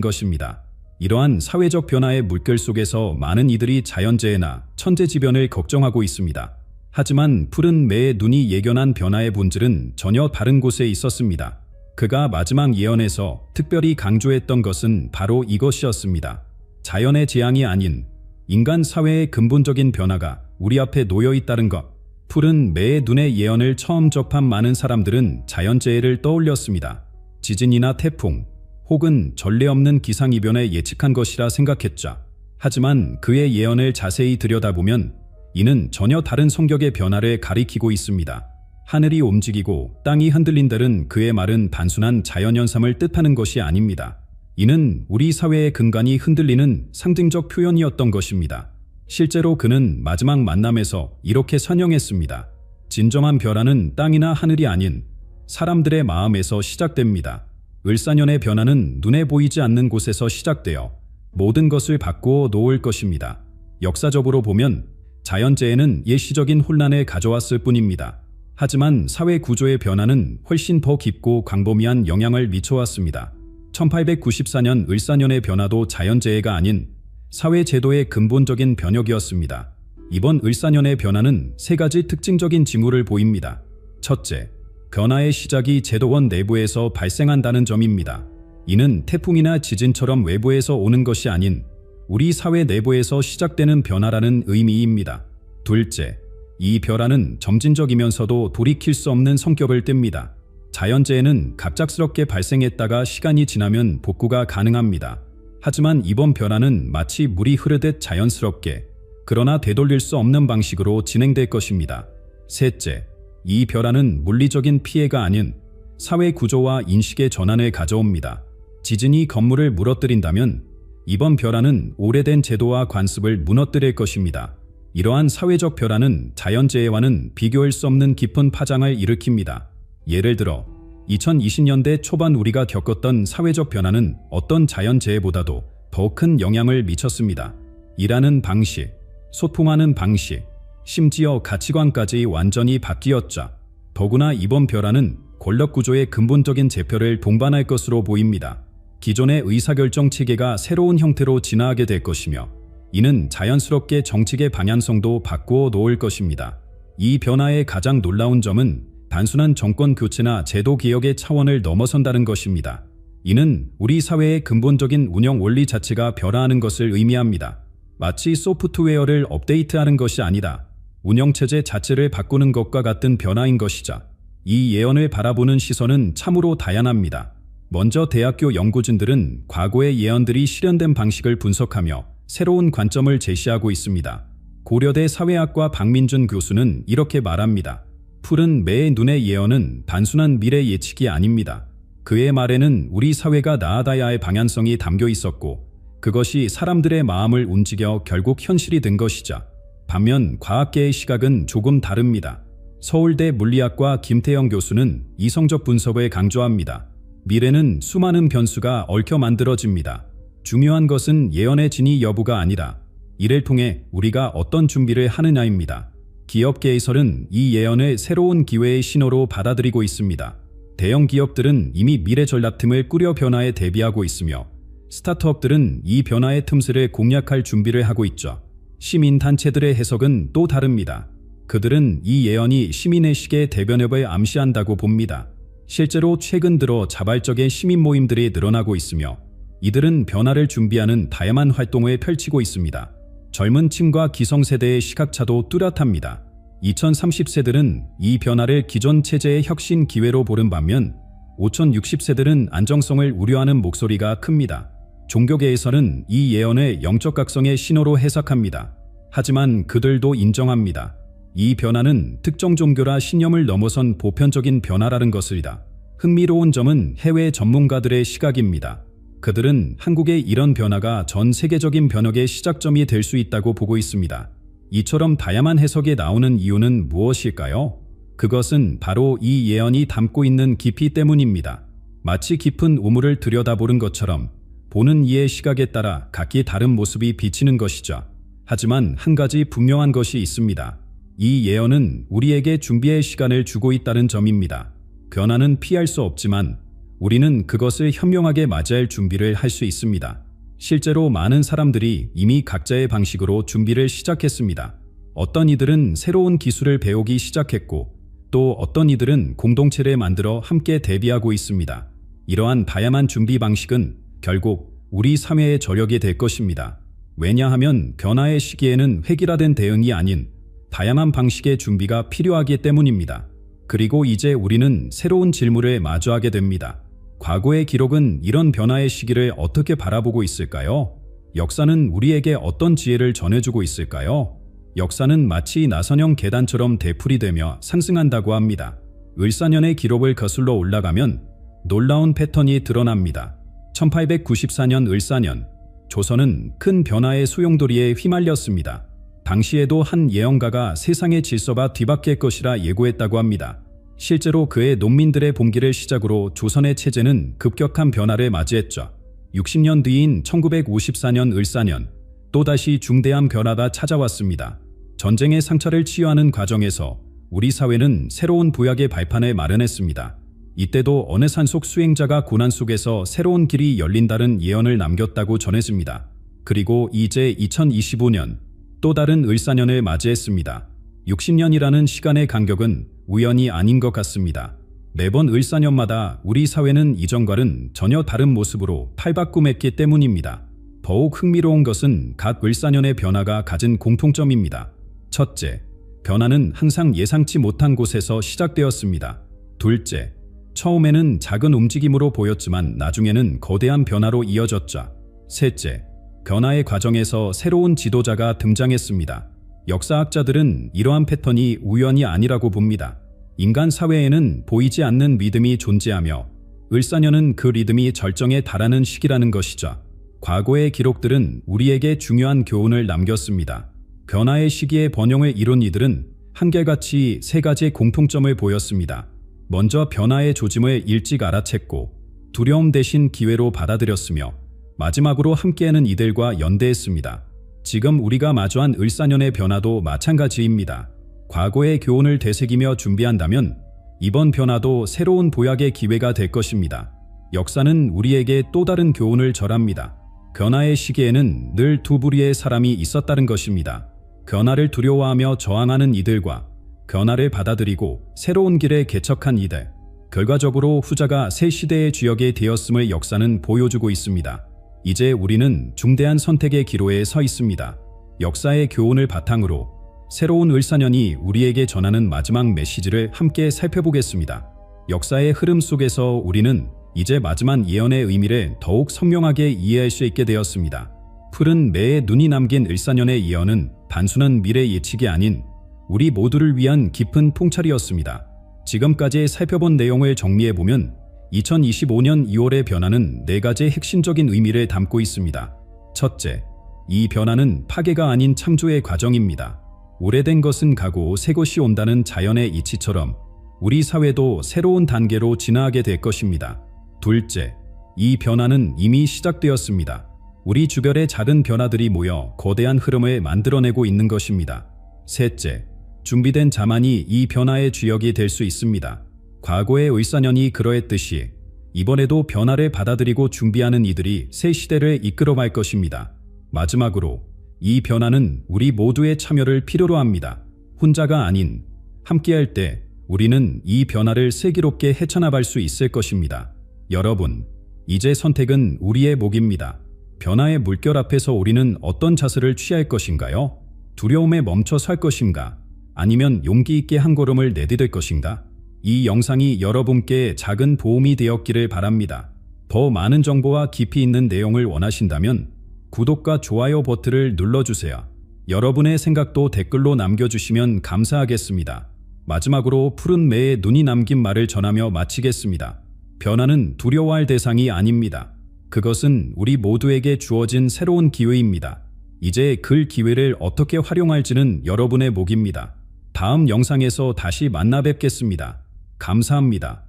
것입니다. 이러한 사회적 변화의 물결 속에서 많은 이들이 자연재해나 천재지변을 걱정하고 있습니다. 하지만 푸른 매의 눈이 예견한 변화의 본질은 전혀 다른 곳에 있었습니다. 그가 마지막 예언에서 특별히 강조했던 것은 바로 이것이었습니다. 자연의 재앙이 아닌 인간 사회의 근본적인 변화가 우리 앞에 놓여 있다는 것. 푸른 매의 눈의 예언을 처음 접한 많은 사람들은 자연재해를 떠올렸습니다. 지진이나 태풍, 혹은 전례 없는 기상이변을 예측한 것이라 생각했죠. 하지만 그의 예언을 자세히 들여다보면 이는 전혀 다른 성격의 변화를 가리키고 있습니다. 하늘이 움직이고 땅이 흔들린다는 그의 말은 단순한 자연현상을 뜻하는 것이 아닙니다. 이는 우리 사회의 근간이 흔들리는 상징적 표현이었던 것입니다. 실제로 그는 마지막 만남에서 이렇게 선언했습니다. 진정한 변화는 땅이나 하늘이 아닌 사람들의 마음에서 시작됩니다. 을사년의 변화는 눈에 보이지 않는 곳에서 시작되어 모든 것을 바꾸어 놓을 것입니다. 역사적으로 보면 자연재해는 예시적인 혼란을 가져왔을 뿐입니다. 하지만 사회 구조의 변화는 훨씬 더 깊고 광범위한 영향을 미쳐왔습니다. 1894년 을사년의 변화도 자연재해가 아닌 사회 제도의 근본적인 변혁이었습니다. 이번 을사년의 변화는 세 가지 특징적인 징후를 보입니다. 첫째, 변화의 시작이 제도원 내부에서 발생한다는 점입니다. 이는 태풍이나 지진처럼 외부에서 오는 것이 아닌 우리 사회 내부에서 시작되는 변화라는 의미입니다. 둘째, 이 변화는 점진적이면서도 돌이킬 수 없는 성격을 띱니다. 자연재해는 갑작스럽게 발생했다가 시간이 지나면 복구가 가능합니다. 하지만 이번 변화는 마치 물이 흐르듯 자연스럽게, 그러나 되돌릴 수 없는 방식으로 진행될 것입니다. 셋째, 이 변화는 물리적인 피해가 아닌 사회 구조와 인식의 전환을 가져옵니다. 지진이 건물을 무너뜨린다면 이번 변화는 오래된 제도와 관습을 무너뜨릴 것입니다. 이러한 사회적 변화는 자연재해와는 비교할 수 없는 깊은 파장을 일으킵니다. 예를 들어 2020년대 초반 우리가 겪었던 사회적 변화는 어떤 자연재해보다도 더 큰 영향을 미쳤습니다. 일하는 방식, 소통하는 방식, 심지어 가치관까지 완전히 바뀌었죠. 더구나 이번 변화는 권력구조의 근본적인 재편을 동반할 것으로 보입니다. 기존의 의사결정 체계가 새로운 형태로 진화하게 될 것이며 이는 자연스럽게 정책의 방향성도 바꾸어 놓을 것입니다. 이 변화의 가장 놀라운 점은 단순한 정권 교체나 제도 개혁의 차원을 넘어선다는 것입니다. 이는 우리 사회의 근본적인 운영 원리 자체가 변화하는 것을 의미합니다. 마치 소프트웨어를 업데이트하는 것이 아니다. 운영체제 자체를 바꾸는 것과 같은 변화인 것이죠. 이 예언을 바라보는 시선은 참으로 다양합니다. 먼저 대학교 연구진들은 과거의 예언들이 실현된 방식을 분석하며 새로운 관점을 제시하고 있습니다. 고려대 사회학과 박민준 교수는 이렇게 말합니다. 푸른 매의 눈의 예언은 단순한 미래 예측이 아닙니다. 그의 말에는 우리 사회가 나아가야 할 방향성이 담겨 있었고 그것이 사람들의 마음을 움직여 결국 현실이 된 것이죠. 반면 과학계의 시각은 조금 다릅니다. 서울대 물리학과 김태영 교수는 이성적 분석을 강조합니다. 미래는 수많은 변수가 얽혀 만들어집니다. 중요한 것은 예언의 진위 여부가 아니라 이를 통해 우리가 어떤 준비를 하느냐입니다. 기업계에서는 이 예언을 새로운 기회의 신호로 받아들이고 있습니다. 대형 기업들은 이미 미래 전략팀을 꾸려 변화에 대비하고 있으며 스타트업들은 이 변화의 틈새를 공략할 준비를 하고 있죠. 시민단체들의 해석은 또 다릅니다. 그들은 이 예언이 시민의 시계 대변협을 암시한다고 봅니다. 실제로 최근 들어 자발적인 시민 모임들이 늘어나고 있으며 이들은 변화를 준비하는 다양한 활동을 펼치고 있습니다. 젊은 층과 기성세대의 시각차도 뚜렷합니다. 2030세들은 이 변화를 기존 체제의 혁신 기회로 보는 반면 5060세들은 안정성을 우려하는 목소리가 큽니다. 종교계에서는 이 예언을 영적 각성의 신호로 해석합니다. 하지만 그들도 인정합니다. 이 변화는 특정 종교라 신념을 넘어선 보편적인 변화라는 것이다. 흥미로운 점은 해외 전문가들의 시각입니다. 그들은 한국의 이런 변화가 전 세계적인 변혁의 시작점이 될 수 있다고 보고 있습니다. 이처럼 다양한 해석이 나오는 이유는 무엇일까요? 그것은 바로 이 예언이 담고 있는 깊이 때문입니다. 마치 깊은 우물을 들여다보는 것처럼 보는 이의 시각에 따라 각기 다른 모습이 비치는 것이죠. 하지만 한 가지 분명한 것이 있습니다. 이 예언은 우리에게 준비의 시간을 주고 있다는 점입니다. 변화는 피할 수 없지만 우리는 그것을 현명하게 맞이할 준비를 할 수 있습니다. 실제로 많은 사람들이 이미 각자의 방식으로 준비를 시작했습니다. 어떤 이들은 새로운 기술을 배우기 시작했고 또 어떤 이들은 공동체를 만들어 함께 대비하고 있습니다. 이러한 다양한 준비 방식은 결국 우리 사회의 저력이 될 것입니다. 왜냐하면 변화의 시기에는 획일화된 대응이 아닌 다양한 방식의 준비가 필요하기 때문입니다. 그리고 이제 우리는 새로운 질문을 마주하게 됩니다. 과거의 기록은 이런 변화의 시기를 어떻게 바라보고 있을까요? 역사는 우리에게 어떤 지혜를 전해주고 있을까요? 역사는 마치 나선형 계단처럼 되풀이되며 상승한다고 합니다. 을사년의 기록을 거슬러 올라가면 놀라운 패턴이 드러납니다. 1894년 을사년, 조선은 큰 변화의 소용돌이에 휘말렸습니다. 당시에도 한 예언가가 세상의 질서가 뒤바뀔 것이라 예고했다고 합니다. 실제로 그의 농민들의 봉기를 시작으로 조선의 체제는 급격한 변화를 맞이했죠. 60년 뒤인 1954년 을사년, 또다시 중대한 변화가 찾아왔습니다. 전쟁의 상처를 치유하는 과정에서 우리 사회는 새로운 부약의 발판을 마련했습니다. 이때도 어느 산속 수행자가 고난 속에서 새로운 길이 열린다는 예언을 남겼다고 전해집니다. 그리고 이제 2025년, 또 다른 을사년을 맞이했습니다. 60년이라는 시간의 간격은 우연이 아닌 것 같습니다. 매번 을사년마다 우리 사회는 이전과는 전혀 다른 모습으로 탈바꿈했기 때문입니다. 더욱 흥미로운 것은 각 을사년의 변화가 가진 공통점입니다. 첫째, 변화는 항상 예상치 못한 곳에서 시작되었습니다. 둘째, 처음에는 작은 움직임으로 보였지만 나중에는 거대한 변화로 이어졌죠. 셋째, 변화의 과정에서 새로운 지도자가 등장했습니다. 역사학자들은 이러한 패턴이 우연이 아니라고 봅니다. 인간 사회에는 보이지 않는 리듬이 존재하며 을사년은 그 리듬이 절정에 달하는 시기라는 것이죠. 과거의 기록들은 우리에게 중요한 교훈을 남겼습니다. 변화의 시기에 번영을 이룬 이들은 한결같이 세 가지 공통점을 보였습니다. 먼저 변화의 조짐을 일찍 알아챘고 두려움 대신 기회로 받아들였으며 마지막으로 함께하는 이들과 연대했습니다. 지금 우리가 마주한 을사년의 변화도 마찬가지입니다. 과거의 교훈을 되새기며 준비한다면 이번 변화도 새로운 보약의 기회가 될 것입니다. 역사는 우리에게 또 다른 교훈을 절합니다. 변화의 시기에는 늘 두 부류의 사람이 있었다는 것입니다. 변화를 두려워하며 저항하는 이들과 변화를 받아들이고 새로운 길에 개척한 이들. 결과적으로 후자가 새 시대의 주역이 되었음을 역사는 보여주고 있습니다. 이제 우리는 중대한 선택의 기로에 서 있습니다. 역사의 교훈을 바탕으로 새로운 을사년이 우리에게 전하는 마지막 메시지를 함께 살펴보겠습니다. 역사의 흐름 속에서 우리는 이제 마지막 예언의 의미를 더욱 선명하게 이해할 수 있게 되었습니다. 푸른 매에 눈이 남긴 을사년의 예언은 단순한 미래 예측이 아닌 우리 모두를 위한 깊은 통찰이었습니다. 지금까지 살펴본 내용을 정리해보면 2025년 2월의 변화는 네 가지 핵심적인 의미를 담고 있습니다. 첫째, 이 변화는 파괴가 아닌 창조의 과정입니다. 오래된 것은 가고 새 것이 온다는 자연의 이치처럼 우리 사회도 새로운 단계로 진화하게 될 것입니다. 둘째, 이 변화는 이미 시작되었습니다. 우리 주변의 작은 변화들이 모여 거대한 흐름을 만들어내고 있는 것입니다. 셋째, 준비된 자만이 이 변화의 주역이 될 수 있습니다. 과거의 을사년이 그러했듯이 이번에도 변화를 받아들이고 준비하는 이들이 새 시대를 이끌어갈 것입니다. 마지막으로 이 변화는 우리 모두의 참여를 필요로 합니다. 혼자가 아닌 함께할 때 우리는 이 변화를 슬기롭게 헤쳐나갈 수 있을 것입니다. 여러분, 이제 선택은 우리의 몫입니다. 변화의 물결 앞에서 우리는 어떤 자세를 취할 것인가요? 두려움에 멈춰 설 것인가? 아니면 용기 있게 한 걸음을 내디딜 것인가? 이 영상이 여러분께 작은 도움이 되었기를 바랍니다. 더 많은 정보와 깊이 있는 내용을 원하신다면 구독과 좋아요 버튼을 눌러주세요. 여러분의 생각도 댓글로 남겨주시면 감사하겠습니다. 마지막으로 푸른 매에 눈이 남긴 말을 전하며 마치겠습니다. 변화는 두려워할 대상이 아닙니다. 그것은 우리 모두에게 주어진 새로운 기회입니다. 이제 그 기회를 어떻게 활용할지는 여러분의 몫입니다. 다음 영상에서 다시 만나 뵙겠습니다. 감사합니다.